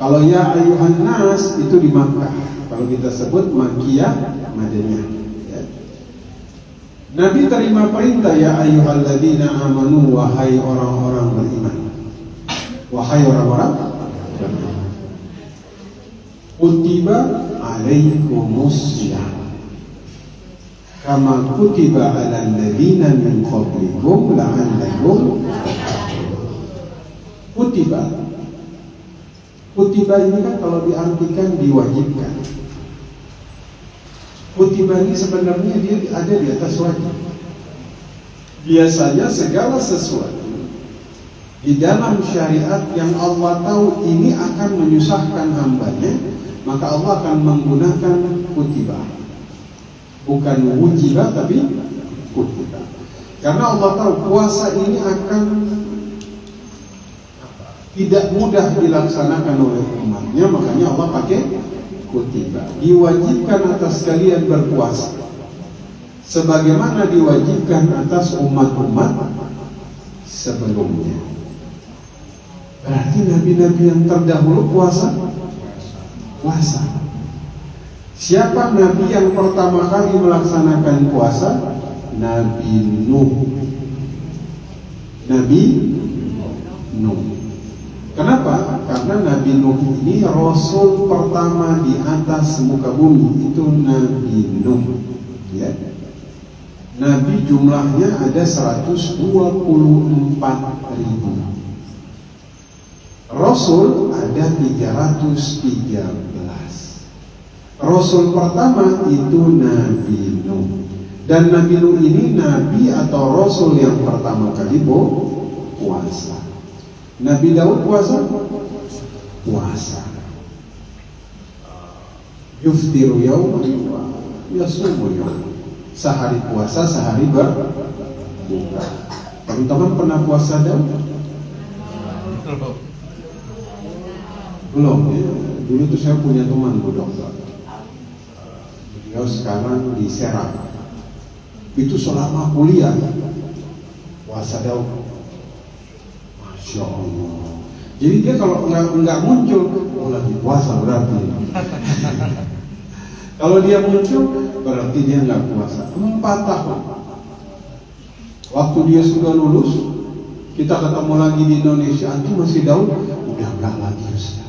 Kalau ya ayyuhan nas itu di Makkah. Kalau kita sebut Makkiyah, Madaniyah. Ya. Nabi terima perintah ya ayyuhalladzina amanu, wahai orang-orang beriman. Wahai orang-orang beriman. Kutiba alaikumus syiyam kama kutiba alal ladzina min qablikum la'allakum kutiba. Kutiba ini kan kalau diartikan diwajibkan. Kutiba ini sebenarnya dia ada di atas wajib. Biasanya segala sesuatu di dalam syariat yang Allah tahu ini akan menyusahkan hambanya, maka Allah akan menggunakan kutiba. Bukan wujiba tapi kutiba. Karena Allah tahu puasa ini akan tidak mudah dilaksanakan oleh umatnya, makanya Allah pakai kutiba. Diwajibkan atas kalian berpuasa sebagaimana diwajibkan atas umat-umat sebelumnya. Berarti nabi-nabi yang terdahulu puasa. Siapa nabi yang pertama kali melaksanakan puasa? Nabi Nuh. Nabi Nuh. Kenapa? Karena Nabi Nuh ini rasul pertama di atas muka bumi. Itu Nabi Nuh. Ya. Nabi jumlahnya ada 124.000. Rasul ada 313. Rasul pertama itu Nabi Nuh. Dan Nabi Nuh ini nabi atau rasul yang pertama kali puasa. Nabi Daud puasa? Puasa. Yuftiru yawma yasumu yawma. Sehari puasa, sehari berbuka. Teman-teman pernah puasa Daud? Belum ya. Dulu tuh saya punya teman Bu Dokter. Beliau sekarang di Serang. Itu selama kuliah puasa Daud. Masya Allah. Jadi dia kalau nggak muncul, lagi puasa berarti. Kalau dia muncul, berarti dia nggak puasa. 4 tahun. Waktu dia sudah lulus, kita ketemu lagi di Indonesia. Antum masih Daud? Udah nggak lagi Ustaz.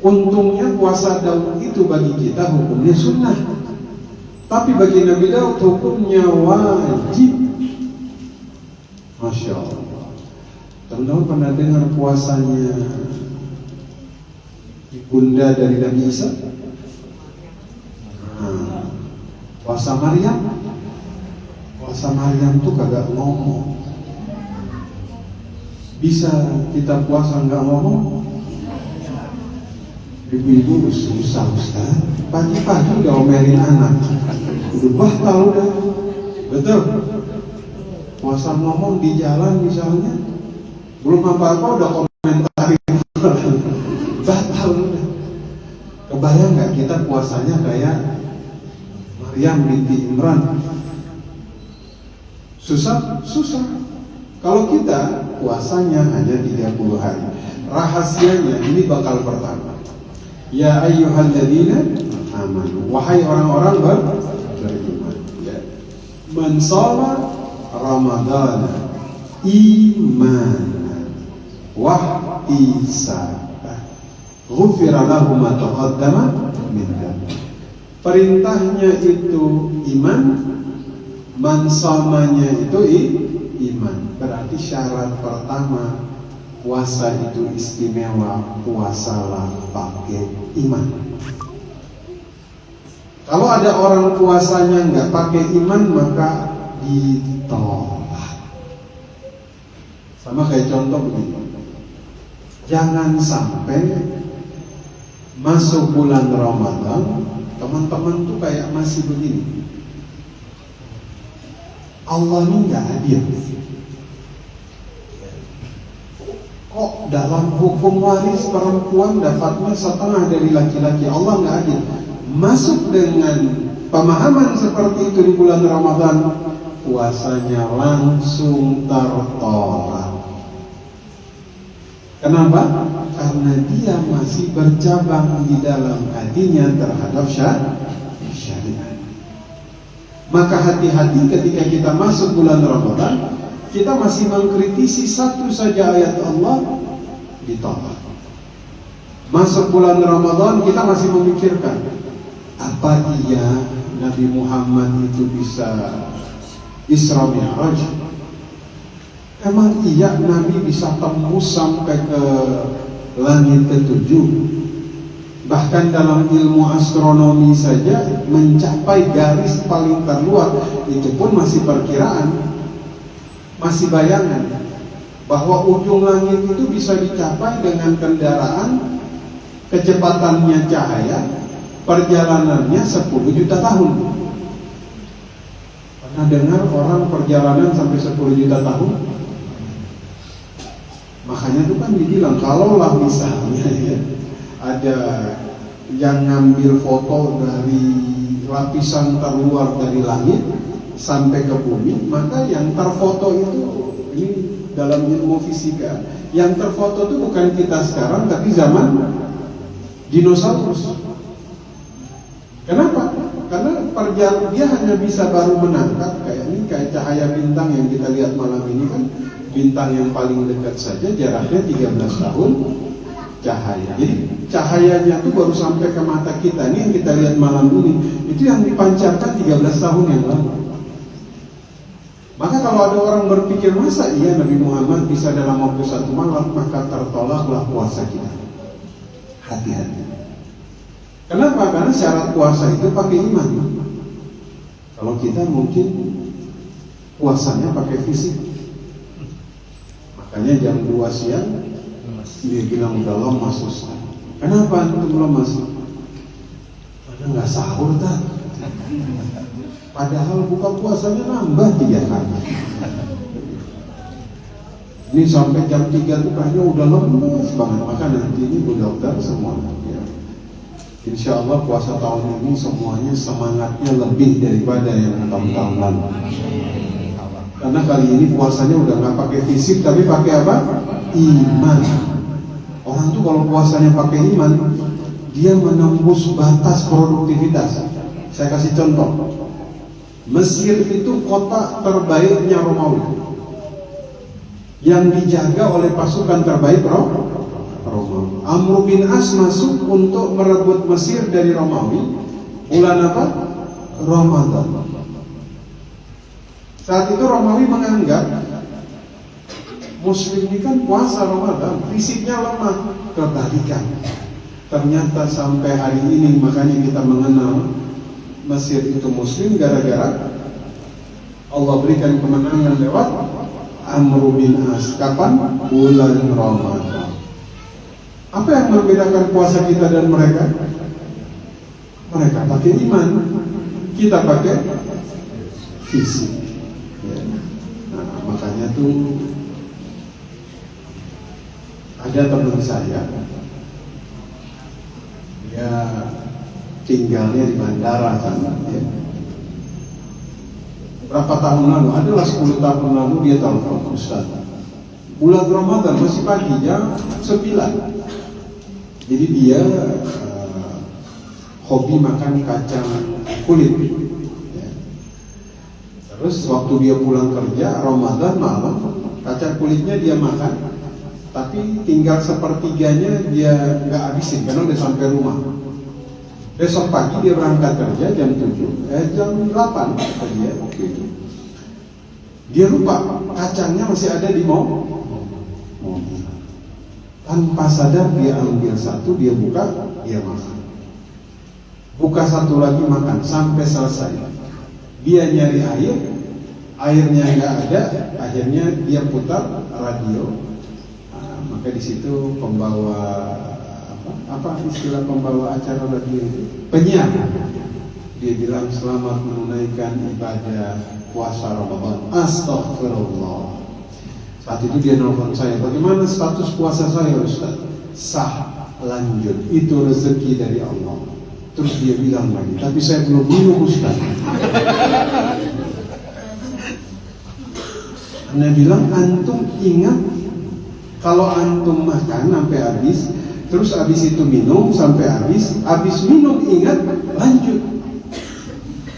Untungnya puasa Daud itu bagi kita hukumnya sunnah, tapi bagi Nabi Daud hukumnya wajib. Masya Allah. Teman-teman pernah dengar puasanya ibunda dari Nabi Isa? Puasa Maryam. Puasa Maryam tuh kagak ngomong. Bisa kita puasa nggak ngomong? Ibu-ibu susah Ustaz. Pagi-pagi udah omelin anak, udah batal udah. Betul. Puasa ngomong di jalan misalnya, belum apa-apa udah komentarin. Batal udah. Kebayang nggak kita puasanya kayak Maryam binti Imran? Susah. Kalau kita puasanya hanya 30 hari. Rahasianya ini bakal pertama. Ya ayyuhalladzina amanu, wahai orang-orang beriman. Ya. Man shoma Ramadana imanan wa ihtisaban ghufira lahu ma taqaddama min dhanbi. Perintahnya itu iman, man shomanya itu iman. Berarti syarat pertama puasa itu istimewa, puasalah pakai iman. Kalau ada orang puasanya nggak pakai iman, maka ditolak. Sama kayak contoh begini, jangan sampai masuk bulan Ramadan, teman-teman tuh kayak masih begini, Allah ini nggak adil. Kok dalam hukum waris perempuan dapatnya setengah dari laki-laki? Allah nggak adil. Masuk dengan pemahaman seperti itu di bulan Ramadan, puasanya langsung tertolak. Kenapa? Karena dia masih bercabang di dalam hatinya terhadap syariat. Maka hati-hati ketika kita masuk bulan Ramadan, kita masih mengkritisi satu saja ayat Allah, ditolak. Masuk bulan Ramadan, kita masih memikirkan, apa iya Nabi Muhammad itu bisa Isra Mi'raj? Emang iya Nabi bisa tembus sampai ke langit ke-7? Bahkan dalam ilmu astronomi saja mencapai garis paling terluar, itu pun masih perkiraan, masih bayangan, bahwa ujung langit itu bisa dicapai dengan kendaraan kecepatannya cahaya, perjalanannya 10 juta tahun. Pernah dengar orang perjalanan sampai 10 juta tahun? Makanya itu kan dibilang, kalaulah misalnya ya, ada yang ngambil foto dari lapisan terluar dari langit sampai ke bumi, maka yang terfoto itu, ini dalam ilmu fisika, yang terfoto itu bukan kita sekarang, tapi zaman dinosaurus. Kenapa? Karena dia hanya bisa baru menangkap kayak ini, kayak cahaya bintang yang kita lihat malam ini kan, bintang yang paling dekat saja jaraknya 13 tahun cahaya. Jadi cahayanya itu baru sampai ke mata kita. Ini yang kita lihat malam ini, itu yang dipancarkan 13 tahun yang lalu. Maka kalau ada orang berpikir, masa iya Nabi Muhammad bisa dalam waktu 1 malam, maka tertolaklah puasa kita. Hati-hati. Kenapa? Karena syarat puasa itu pakai iman. Kalau kita mungkin puasanya pakai fisik. Makanya jam 2 siang dia bilang udah lemas Ustaz. Kenapa itu lemas? Padahal nggak sahur tak. Padahal buka puasanya nambah 3 kali. Ini sampai jam 3 tuh kayaknya udah lemas banget. Maka nanti ini Bu Dokter semua ya. Insya Allah puasa tahun ini semuanya semangatnya lebih daripada yang tahun-tahun lalu. Karena kali ini puasanya udah nggak pakai fisik, tapi pakai apa? Iman. Orang tuh kalau puasanya pakai iman, dia menembus batas produktivitas. Saya kasih contoh. Mesir itu kota terbaiknya Romawi, yang dijaga oleh pasukan terbaik Romawi. Amr bin As masuk untuk merebut Mesir dari Romawi bulan apa? Ramadan. Saat itu Romawi menganggap Muslim ini kan puasa Ramadan, fisiknya lemah. Kebalikan. Ternyata sampai hari ini makanya kita mengenal Mesir itu Muslim gara-gara Allah berikan kemenangan lewat Amr bin As. Kapan? Bulan Ramadan. Apa yang membedakan puasa kita dan mereka? Mereka pakai iman, kita pakai fisik. Nah, makanya tuh ada teman saya, dia tinggalnya di bandara sana. Ya. Berapa tahun lalu? Adalah 10 tahun lalu dia telepon, Ustaz. Bulan Ramadan masih pagi jam 9. Jadi dia hobi makan kacang kulit. Ya. Terus waktu dia pulang kerja Ramadan malam, kacang kulitnya dia makan, tapi tinggal sepertiganya dia nggak habisin karena udah sampai rumah. Besok pagi dia berangkat kerja jam 7, jam 8 dia waktu itu. Dia lupa kacangnya masih ada di mobil. Tanpa sadar dia ambil satu, dia buka, dia makan. Buka satu lagi makan sampai selesai. Dia nyari air, airnya nggak ada, akhirnya dia putar radio. Nah, maka di situ pembawa apa istilah pembawa acara radio itu? Penyiar. Dia bilang selamat menunaikan ibadah puasa Ramadan. Astagfirullah. Saat itu dia nelfon saya, bagaimana status puasa saya Ustaz? Sah, lanjut, itu rezeki dari Allah. Terus dia bilang lagi, tapi saya belum minum Ustaz. Anda bilang, antum ingat kalau antum makan sampai habis, terus habis itu minum sampai habis minum ingat lanjut.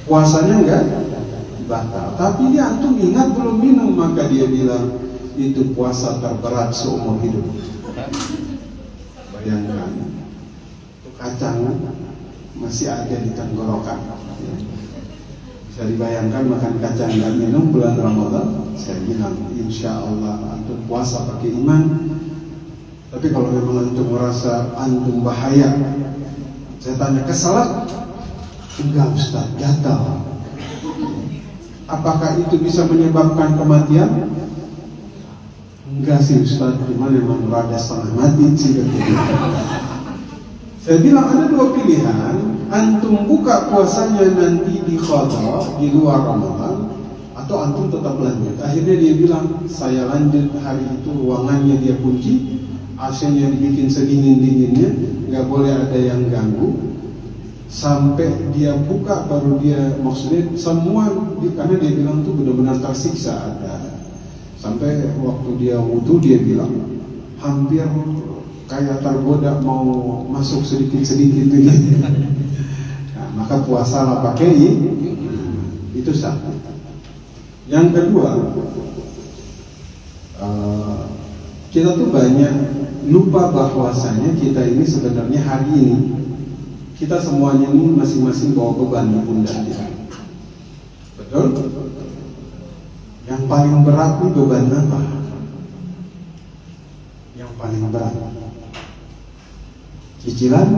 Puasanya enggak batal, tapi dia antum ingat belum minum, maka dia bilang itu puasa terberat seumur hidup. Bayangkan, kacang masih ada di tenggorokan. Bisa dibayangkan makan kacang dan minum bulan Ramadan. Saya bilang, insya Allah antum puasa pakai iman. Tapi kalau memang antum merasa antum bahaya, saya tanya, kesal? Enggak Ustaz, gatal. Apakah itu bisa menyebabkan kematian? Enggak sih Ustaz, cuman memang rada setengah mati sih. Saya bilang ada dua pilihan, antum buka puasanya nanti di qadha di luar Ramadan, atau antum tetap lanjut. Akhirnya dia bilang, saya lanjut. Hari itu ruangannya dia kunci, AC-nya dibikin sedingin-dinginnya, nggak boleh ada yang ganggu. Sampai dia buka baru dia, maksudnya semua, karena dia bilang tuh benar-benar tersiksa. Ada sampai waktu dia wudu dia bilang hampir kayak tergoda mau masuk sedikit-sedikit gitu. Nah, maka puasalah pakai itu satu. Yang kedua, kita tuh banyak lupa bahwasanya kita ini sebenarnya hari ini kita semuanya ini masing-masing bawa beban di pundak kita. Betul? Yang paling berat itu beban apa? Yang paling berat cicilan,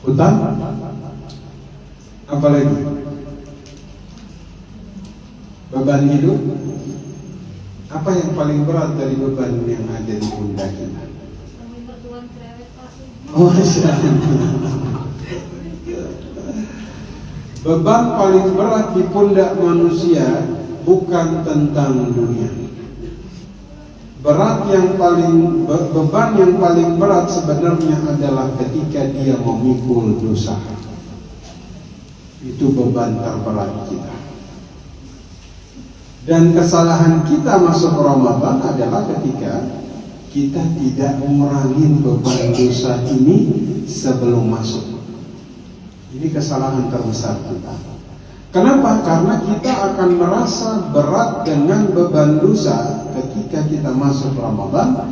hutang, apa lagi? Beban hidup. Apa yang paling berat dari beban yang ada di pundak kita? Oh, beban paling berat di pundak manusia bukan tentang dunia. Beban yang paling berat sebenarnya adalah ketika dia memikul dosa. Itu beban terberat kita. Dan kesalahan kita masuk Ramadan adalah ketika kita tidak mengurangi beban dosa ini sebelum masuk. Ini kesalahan terbesar kita. Kenapa? Karena kita akan merasa berat dengan beban dosa ketika kita masuk Ramadan,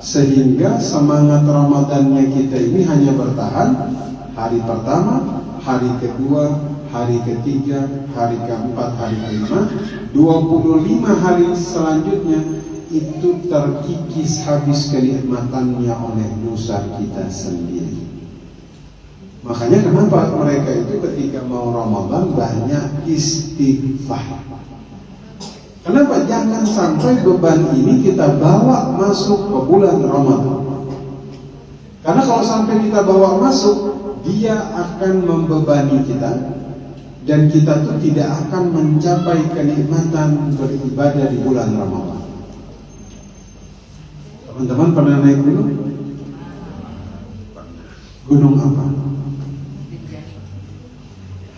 sehingga semangat Ramadannya kita ini hanya bertahan hari pertama, hari kedua, hari ketiga, hari keempat, hari kelima, 25 hari selanjutnya itu terkikis habis kenikmatannya oleh dosa kita sendiri. Makanya kenapa mereka itu ketika mau Ramadan banyak istighfar. Kenapa? Jangan sampai beban ini kita bawa masuk ke bulan Ramadan. Karena kalau sampai kita bawa masuk, dia akan membebani kita, dan kita tuh tidak akan mencapai kenikmatan beribadah di bulan Ramadan. Teman-teman pernah naik gunung? Gunung apa?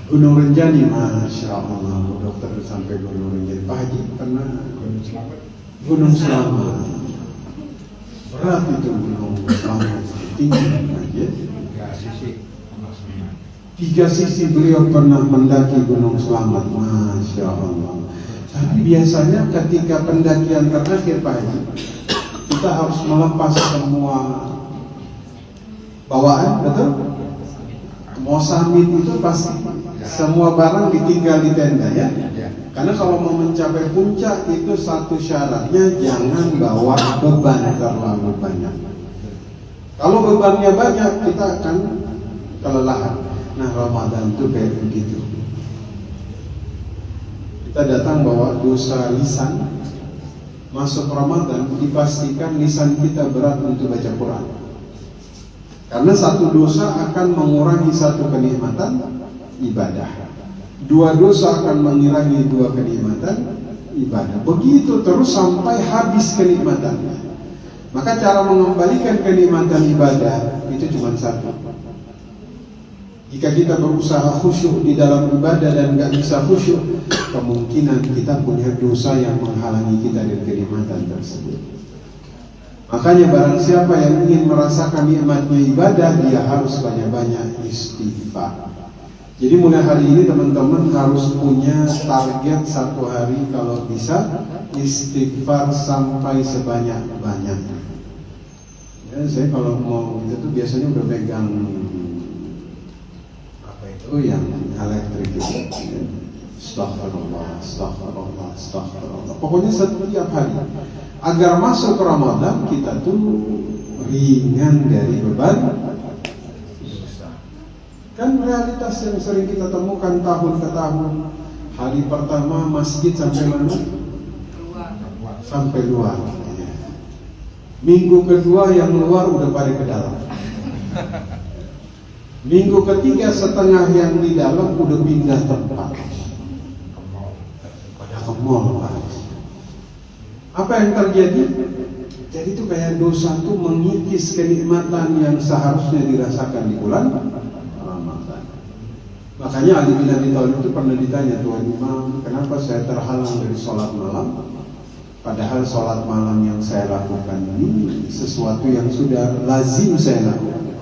Gunung Rinjani, Masya Allah, dokter sampai Gunung Rinjani. Pak Haji pernah? Gunung Selamat. Berat itu Gunung Selamat, tinggi aja. 3 sisi beliau pernah mendaki Gunung Selamat, Masya Allah. Tapi biasanya ketika pendakian terakhir Pak Haji, kita harus melepas semua bawaan, betul? Mau summit itu pasti semua barang ditinggal di tenda ya. Karena kalau mau mencapai puncak itu satu syaratnya jangan bawa beban terlalu banyak. Kalau bebannya banyak kita akan kelelahan. Nah, Ramadan itu kayak begitu. Kita datang bawa dosa lisan, masuk Ramadan dipastikan lisan kita berat untuk baca Quran. Karena satu dosa akan mengurangi satu kenikmatan ibadah. Dua dosa akan mengurangi dua kenikmatan ibadah. Begitu terus sampai habis kenikmatannya. Maka cara mengembalikan kenikmatan ibadah itu cuma satu. Jika kita berusaha khusyuk di dalam ibadah dan nggak bisa khusyuk, kemungkinan kita punya dosa yang menghalangi kita dari kenikmatan tersebut. Makanya barang siapa yang ingin merasakan nikmatnya ibadah, dia harus banyak-banyak istighfar. Jadi mulai hari ini teman-teman harus punya target satu hari kalau bisa istighfar sampai sebanyak-banyaknya. Ya, saya kalau mau itu tuh biasanya udah pegang apa itu yang elektrik itu. Astaghfirullah, astaghfirullah, astaghfirullah. Pokoknya setiap hari agar masuk Ramadan kita tuh ringan dari beban. Kan realitas yang sering kita temukan tahun ke tahun. Hari pertama masjid sampai mana? Sampai luar. Minggu kedua yang luar udah pada ke dalam. Minggu ketiga setengah yang di dalam udah pindah tempat. Pada ke mall. Apa yang terjadi? Jadi itu kayak dosa tuh mengikis kenikmatan yang seharusnya dirasakan di bulan Ramadan. Makanya Ali bin Abi Thalib itu pernah ditanya, Tuan Imam, kenapa saya terhalang dari sholat malam? Padahal sholat malam yang saya lakukan ini sesuatu yang sudah lazim saya lakukan.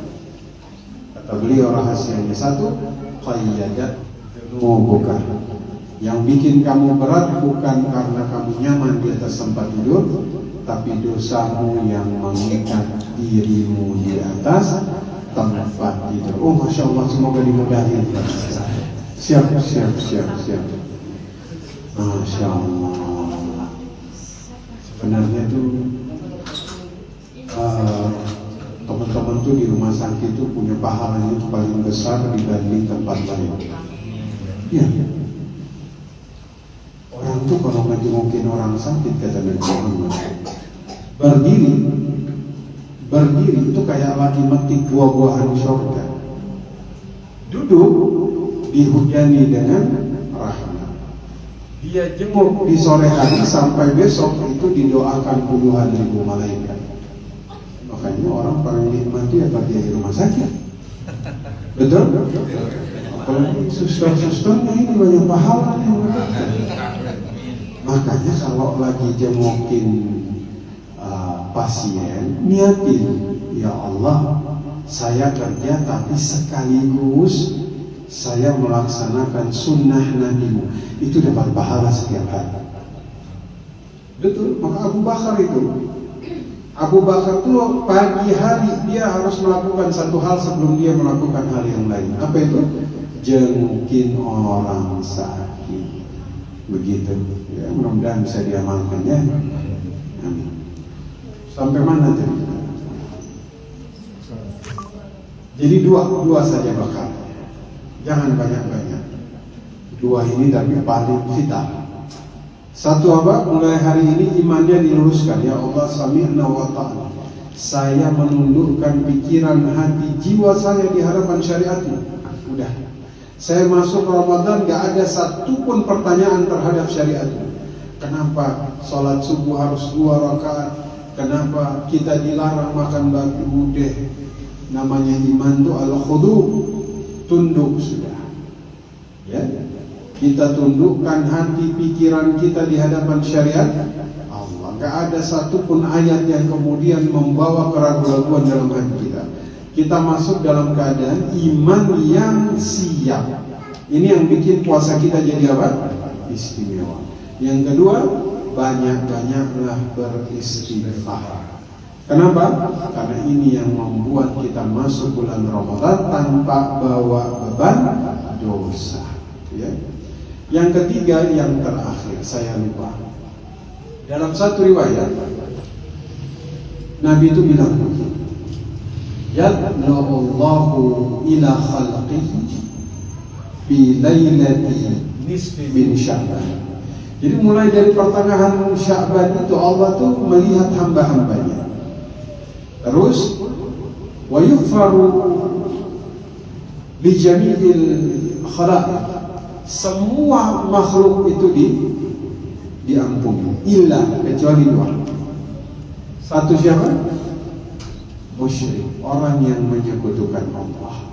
Kata beliau rahasianya satu, qayyadat bukan. Yang bikin kamu berat bukan karena kamu nyaman di atas tempat tidur, tapi dosamu yang mengikat dirimu di atas tempat tidur. Oh, Masya Allah, semoga dimudahin. Siap. Masya Allah. Sebenarnya tuh teman-teman tuh di rumah sakit tuh punya pahalanya itu paling besar dibanding tempat lain. Iya. Orang tuh kalau menjengukin orang sakit kata Nabi Muhammad, berdiri itu kayak lagi metik buah-buahan surga. Duduk dihujani dengan rahmat. Dia jenguk di sore hari sampai besok itu didoakan puluhan ribu malaikat. Makanya orang paling nikmat itu ya kerja di rumah sakit. Betul? Apalagi suster-susternya ini banyak pahala yang mendapatkan. Makanya kalau lagi jengukin pasien, niatin, ya Allah, saya kerja tapi sekaligus saya melaksanakan sunnah Nabi-Mu. Itu dapat pahala setiap hari. Betul, maka Abu Bakar tuh pagi hari dia harus melakukan satu hal sebelum dia melakukan hal yang lain. Apa itu? Jengukin orang sakit. Begitu. Ya, mudah-mudahan bisa diamalkan ya. Amin. Sampai mana tadi? Jadi dua saja bakal. Jangan banyak-banyak. Dua ini tapi paling vital. Satu apa? Mulai hari ini imannya diluruskan. Ya Allah, sami'na wa ta'ala. Saya menundukkan pikiran, hati, jiwa saya di hadapan syariatmu. Udah. Saya masuk Ramadan gak ada satupun pertanyaan terhadap syariatmu. Kenapa sholat subuh harus 2 rakaat? Kenapa kita dilarang makan batu budeh? Namanya iman itu al-khudu, tunduk sudah. Ya, kita tundukkan hati pikiran kita di hadapan syariat Allah. Gak ada satupun ayat yang kemudian membawa keraguan-keraguan dalam hati kita. Kita masuk dalam keadaan iman yang siap. Ini yang bikin puasa kita jadi apa? Istimewa. Yang kedua, banyak-banyaklah beristighfar. Kenapa? Karena ini yang membuat kita masuk bulan Ramadan tanpa bawa beban dosa. Ya. Yang ketiga, yang terakhir, saya lupa. Dalam satu riwayat, Nabi itu bilang begini, Yadla'ullahu ila khalqihi fi laylati nisfi min Sya'ban. Jadi mulai dari pertengahan Sya'ban itu Allah tuh melihat hamba-hambanya. Terus wa yughfaru bi jami'il khalaiq. Semua makhluk itu diampuni, illa kecuali dua. Satu siapa? Musyrik, orang yang menyekutukan Allah.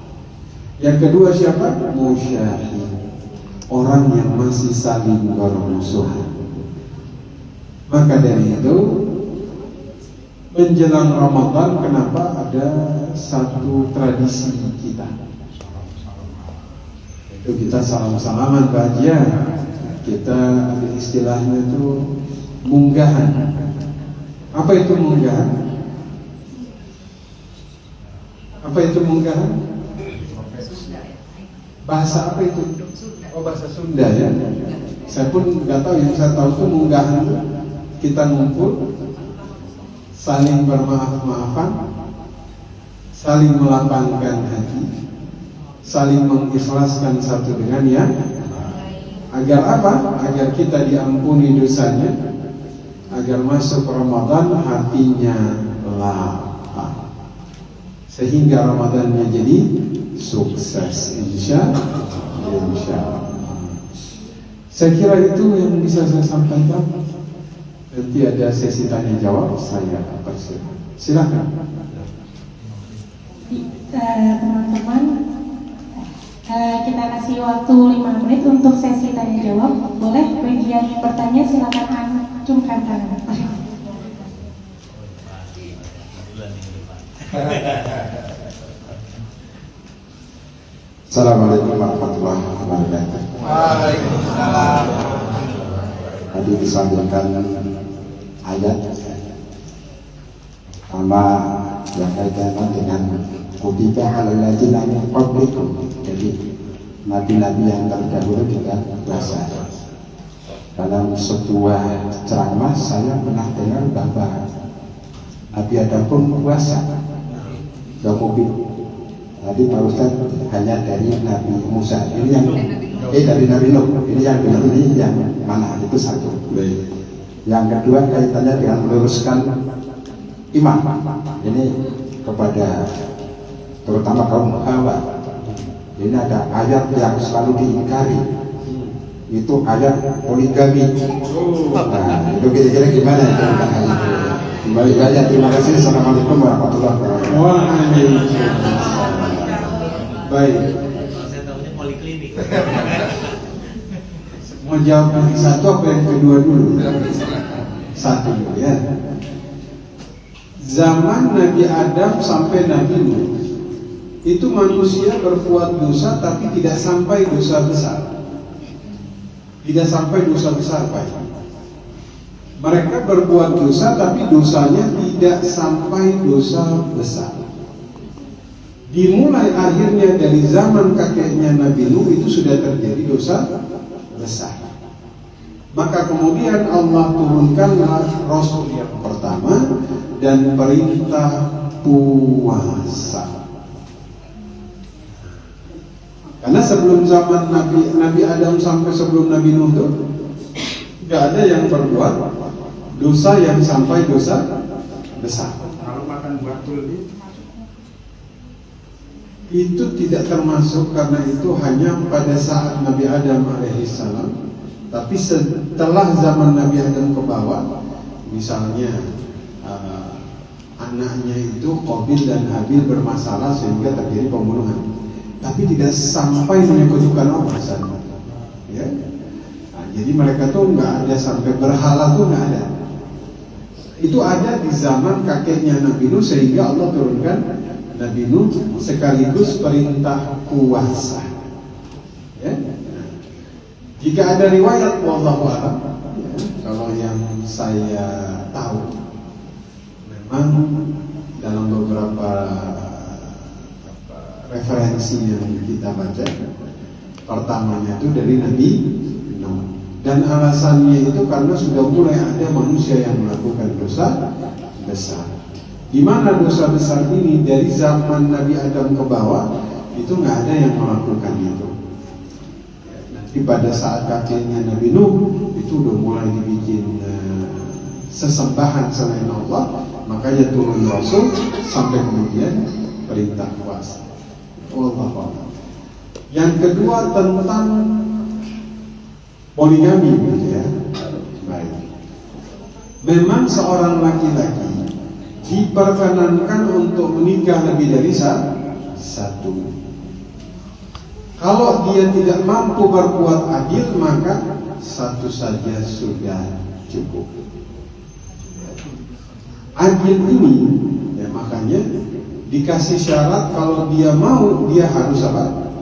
Yang kedua siapa? Musyahid, orang yang masih saling bermusuhan. Maka dari itu menjelang Ramadan, kenapa ada satu tradisi kita? Itu kita salam-salaman bahagia. Kita istilahnya itu munggahan. Apa itu munggahan? Apa itu munggahan? Bahasa apa itu? Oh, bahasa Sunda ya. Saya pun nggak tahu, yang saya tahu itu munggahan itu kita ngumpul, saling bermaaf-maafan, saling melapangkan hati, saling mengikhlaskan satu dengan yang agar apa? Agar kita diampuni dosanya, agar masuk Ramadan hatinya lapang, sehingga Ramadannya jadi sukses, insya Allah. Saya kira itu yang bisa saya sampaikan. Nanti ada sesi tanya jawab, saya persilakan. Silakan. Teman-teman, kita kasih waktu 5 menit untuk sesi tanya jawab. Boleh bagi yang bertanya silakan acungkan tangan. Assalamualaikum warahmatullahi wabarakatuh. Waalaikumsalam. Tadi disampaikan ayat sama yang kaitan dengan kutiba alal ladzina min qablikum. Jadi nabi-nabi yang terdahulu juga puasa. Dalam sebuah ceramah saya pernah dengar bahwa Nabi Adam pun puasa. Kemudian tadi Pak Ustaz hanya dari Nabi Musa. Ini yang dari Nabi Nuh. Ini yang benar, ini yang mana? Itu satu. Yang kedua kaitannya dengan meluruskan iman. Ini kepada terutama kaum Hawa. Ini ada ayat yang selalu diingkari. Itu ayat poligami. Nah, itu kira-kira gimana itu? Kembali ke ayat. Terima kasih. Assalamualaikum warahmatullahi wabarakatuh. Waalaikumsalam. Baik. Saya tahunya poliklinik. Mau jawab yang satu apa yang kedua dulu? Satu dulu ya. Zaman Nabi Adam sampai Nabi Nuh, itu manusia berbuat dosa tapi tidak sampai dosa besar. Tidak sampai dosa besar, Pak. Mereka berbuat dosa tapi dosanya tidak sampai dosa besar. Dimulai akhirnya dari zaman kakeknya Nabi Nuh itu sudah terjadi dosa besar. Maka kemudian Allah turunkanlah Rasul yang pertama dan perintah puasa. Karena sebelum zaman Nabi Adam sampai sebelum Nabi Nuh itu tidak ada yang berbuat dosa yang sampai dosa besar. Kalau makan buah kul Itu tidak termasuk, karena itu hanya pada saat Nabi Adam alaihissalam. Tapi setelah zaman Nabi Adam ke bawah, misalnya anaknya itu Qabil dan Habil bermasalah sehingga terjadi pembunuhan, tapi tidak sampai menyekutukan Allah sana. Ya? Nah, jadi mereka tuh nggak ada sampai berhala tuh nggak ada. Itu ada di zaman kakeknya Nabi Nuh, sehingga Allah turunkan Nabi Nuh sekaligus perintah puasa. Ya? Jika ada riwayat, wallahu a'lam, ya, kalau yang saya tahu, memang dalam beberapa referensi yang kita baca, pertamanya itu dari Nabi Dan alasannya itu karena sudah mulai ada manusia yang melakukan dosa besar. Di mana dosa besar ini dari zaman Nabi Adam ke bawah itu nggak ada yang melakukan itu. Nanti pada saat kakeknya Nabi Nuh itu udah mulai dibikin sesembahan selain Allah, makanya turun Rasul sampai kemudian perintah puasa. Allah. Yang kedua tentang poligami, ya. Baik. Memang seorang laki-laki diperkenankan untuk menikah lebih dari satu. Kalau dia tidak mampu berbuat adil, maka satu saja sudah cukup. Adil ini, ya makanya dikasih syarat kalau dia mau, dia harus apa?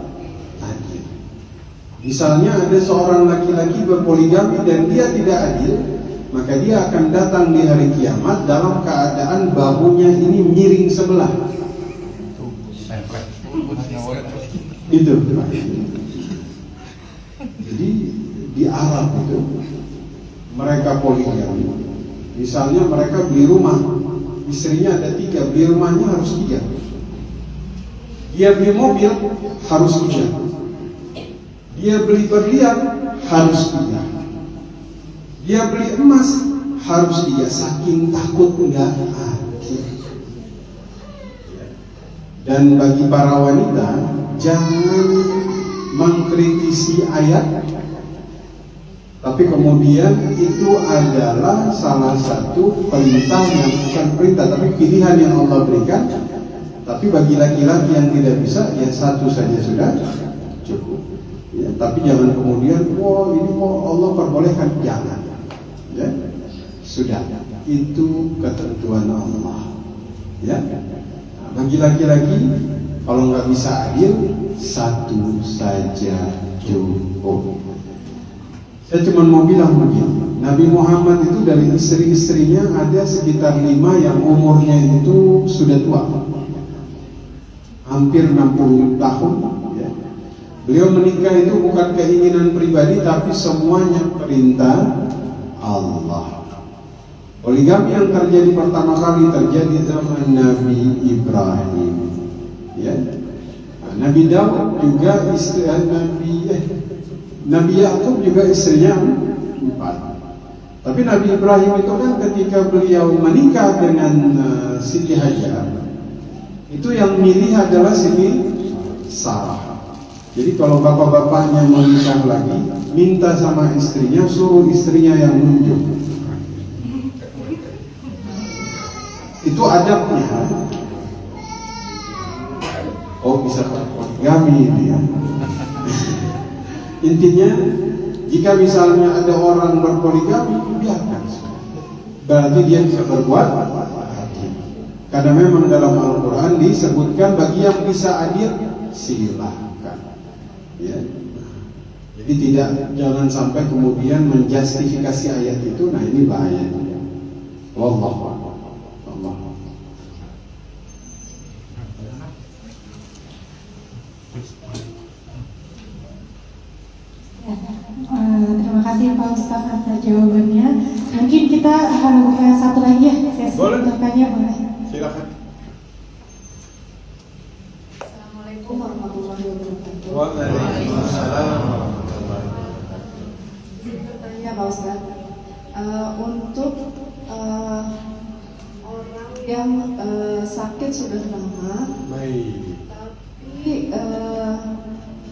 Adil. Misalnya ada seorang laki-laki berpoligami dan dia tidak adil, maka dia akan datang di hari kiamat dalam keadaan bahunya ini miring sebelah. Itu. Jadi di Arab itu mereka poligami. Misalnya mereka beli rumah, istrinya ada 3, beli rumahnya harus 3. Dia beli mobil harus 3. Dia beli berlian harus 3. Dia beli emas harus 3, saking takut enggak adil. Dan bagi para wanita, jangan mengkritisi ayat, tapi kemudian itu adalah salah satu perintah yang bukan perintah, tapi pilihan yang Allah berikan. Tapi bagi laki-laki yang tidak bisa, ya satu saja sudah cukup. Ya, tapi jangan kemudian, wah ini kok Allah perbolehkan, jangan. Ya, sudah, itu ketentuan Allah. Ya, nah, bagi laki-laki kalau nggak bisa adil, satu saja cukup. Saya cuma mau bilang begini, Nabi Muhammad itu dari istri-istrinya ada sekitar 5 yang umurnya itu sudah tua, hampir 60 tahun. Ya. Beliau menikah itu bukan keinginan pribadi, tapi semuanya perintah Allah. Poligami yang terjadi pertama kali terjadi zaman Nabi Ibrahim. Ya. Nah, Nabi Daud juga istri Nabi Yakub juga istrinya 4. Tapi Nabi Ibrahim itu kan ketika beliau menikah dengan Siti Hajar, itu yang milih adalah Siti Sarah. Jadi kalau bapak-bapaknya mau nikah lagi, minta sama istrinya, suruh istrinya yang nunjuk. Itu adabnya. Oh, bisa poligami ini ya. Intinya, jika misalnya ada orang berpoligami, biarkan. Berarti dia bisa berbuat adil. Karena memang dalam Al-Quran disebutkan bagi yang bisa adil, silahkan. Ya. Jadi jangan sampai kemudian menjustifikasi ayat itu. Nah ini bahaya. Wallahu a'lam. Terima kasih Pak Ustadz atas jawabannya. Mungkin kita satu lagi ya sesi bertanya, boleh? Silakan. Assalamualaikum warahmatullahi wabarakatuh. Waalaikumsalam. Bertanya Pak Ustadz, untuk orang yang sakit sudah lama, Baik. tapi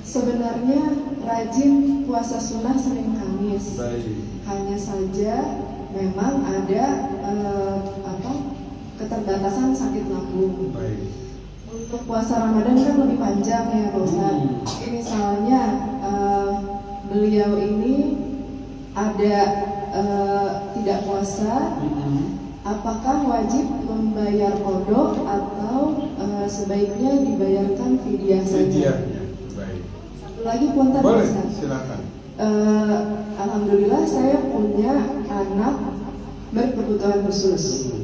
sebenarnya rajin puasa sunnah Senin Kamis. Baik. Hanya saja memang ada keterbatasan sakit lambung. Baik. Untuk puasa Ramadan kan lebih panjang ya Pak Ustadz. Misalnya beliau ini ada tidak puasa, apakah wajib membayar qadha atau sebaiknya dibayarkan fidyah saja? Baik. Satu lagi punten Boleh, Ustaz. silakan. Alhamdulillah saya punya anak berkebutuhan khusus,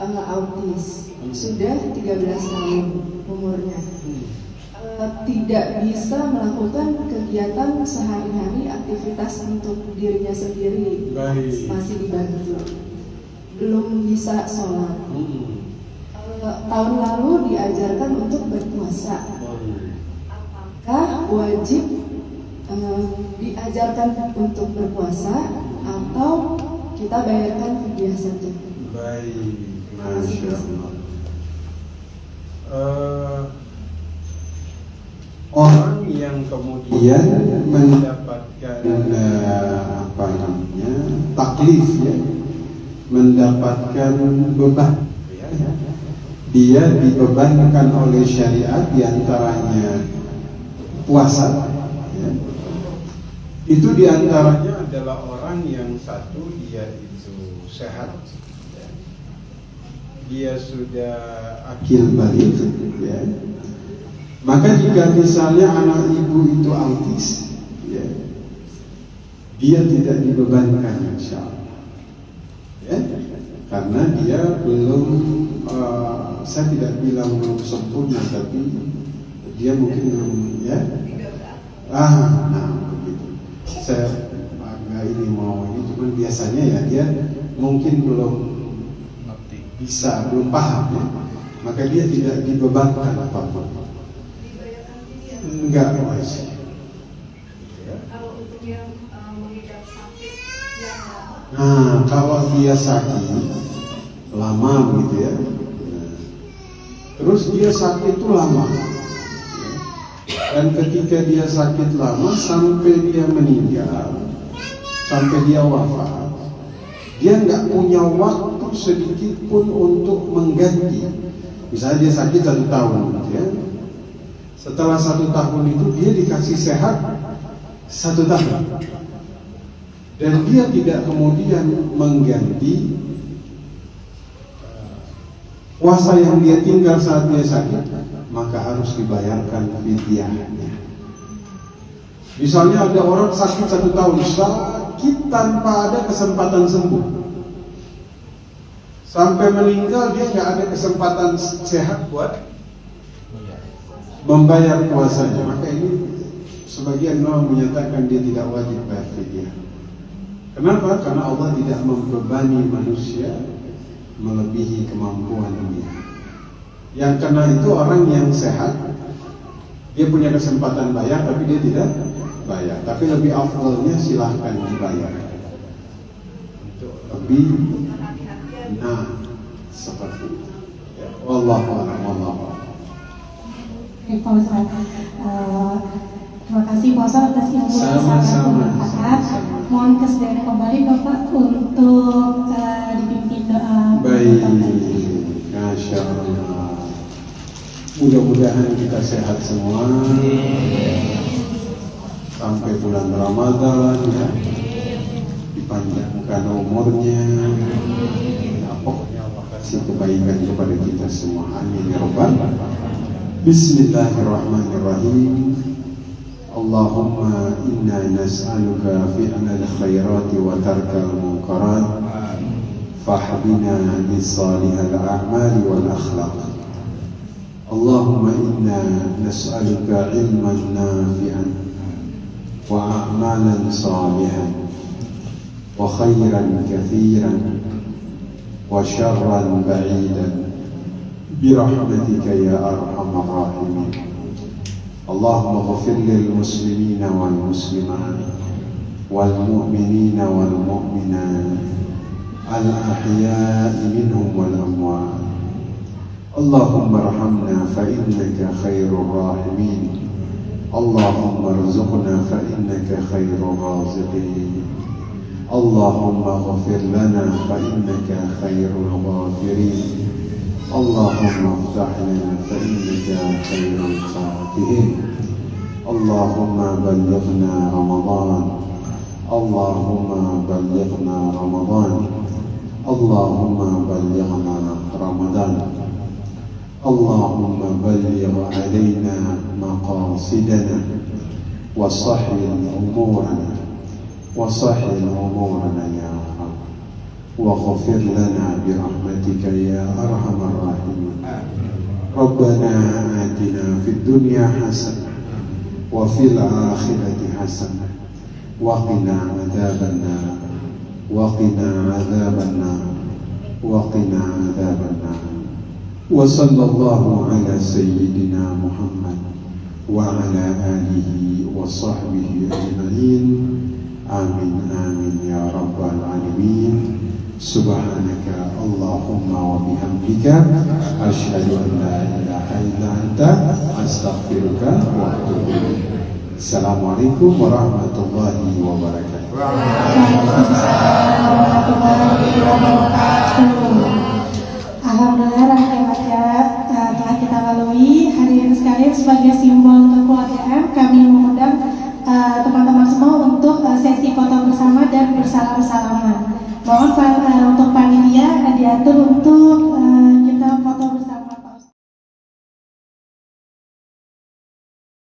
autis, sudah 13 tahun umurnya. tidak bisa melakukan kegiatan sehari-hari, aktivitas untuk dirinya sendiri. Baik. Masih dibantu, belum bisa sholat. Tahun lalu diajarkan untuk berpuasa. Apakah wajib diajarkan untuk berpuasa atau kita bayarkan fidyah saja? Baik, Masya Allah. Orang yang kemudian mendapatkan apa namanya taklif ya, mendapatkan beban, ya. Dia dibebankan oleh syariat diantaranya puasa. Ya. Itu diantaranya adalah orang yang satu dia itu sehat, ya. Dia sudah akil balik, ya. Maka jika misalnya anak ibu itu autis, ya, dia tidak dibebankan, insya Allah, ya, karena dia belum, saya tidak bilang belum sempurna, tapi dia mungkin belum, ya, nah begitu. Saya agak ini mau ini, cuman biasanya ya dia mungkin belum bisa, belum paham, ya, maka dia tidak dibebankan apa-apa. Enggak wajib. Kalau untuk yang mengidap sakit, Nah, kalau dia sakit lama gitu ya, terus dia sakit itu lama, dan ketika dia sakit lama sampai dia meninggal, sampai dia wafat, dia nggak punya waktu sedikit pun untuk mengganti. Misalnya dia sakit 1 tahun, gitu ya. Setelah 1 tahun itu dia dikasih sehat 1 tahun, dan dia tidak kemudian mengganti puasa yang dia tinggal saat dia sakit, maka harus dibayarkan fidyahnya. Misalnya ada orang sakit 1 tahun, sakit tanpa ada kesempatan sembuh, sampai meninggal dia nggak ada kesempatan sehat buat membayar puasanya, maka ini sebagian ulama menyatakan dia tidak wajib bayar fidyah. Kenapa? Karena Allah tidak membebani manusia melebihi kemampuan dia. Yang kena itu orang yang sehat, dia punya kesempatan bayar tapi dia tidak bayar. Tapi lebih afdalnya silahkan dibayar. Untuk lebih, nah seperti itu. Ya, wallahu a'lam, wallahu a'lam. Pak Ustaz, terima kasih Pak Ustaz atas ilmu yang sangat bermanfaat. Mohon kesediaan kembali Bapak untuk dipimpin doa. Baik, Masya Allah. Mudah-mudahan kita sehat semua sampai bulan Ramadan, ya. Dipanjangkan umurnya, ya, pokoknya Allah kasih kebaikan kepada kita semua. Amin ya Rabbal. Bismillahirrahmanirrahim. Allahumma inna nas'aluka fi'lal khairati wa tarkal munkarat, fahdina bisalihal a'mali wal akhlaq. Allahumma inna nas'aluka ilman nafi'an wa a'malan salihan wa khairan kathiran wa syarran ba'idan برحمتك يا أرحم الراحمين. اللهم اغفر للمسلمين والمسلمات والمؤمنين والمؤمنات الأحياء منهم والأموات. اللهم ارحمنا فإنك خير الراحمين. اللهم ارزقنا فإنك خير الرازقين. اللهم اغفر لنا فإنك خير الغافرين. اللهم افتح لنا فإنك خير الفاتحين. اللهم بلغنا رمضان. اللهم بلغنا رمضان. اللهم بلغنا رمضان. اللهم بلغ علينا مقاصدنا وصحل أمورنا وصحل أمورنا يا رب، واغفر لنا برحمتك يا أرحم الراحمين. Rabbana atina fid dunya hasanah wa fil akhirati hasanah wa qina adzabannar wa qina adzabannar wa qina adzabannar. Wa sallallahu ala sayyidina Muhammad wa ala alihi wa sahbihi ajma'in. Amin amin ya rabbal alamin. Subhanaka Allahumma wa bihamdika asyhadu an la ilaha illa anta astaghfiruka wa atubu ilaik. Assalamualaikum warahmatullahi wabarakatuh. Alhamdulillah rangkaian telah kita lalui. Hadirin sekalian, sebagai simbol kekeluargaan kami mengundang teman-teman semua untuk sesi foto bersama dan bersalam-salaman. Mohon untuk panitia diatur untuk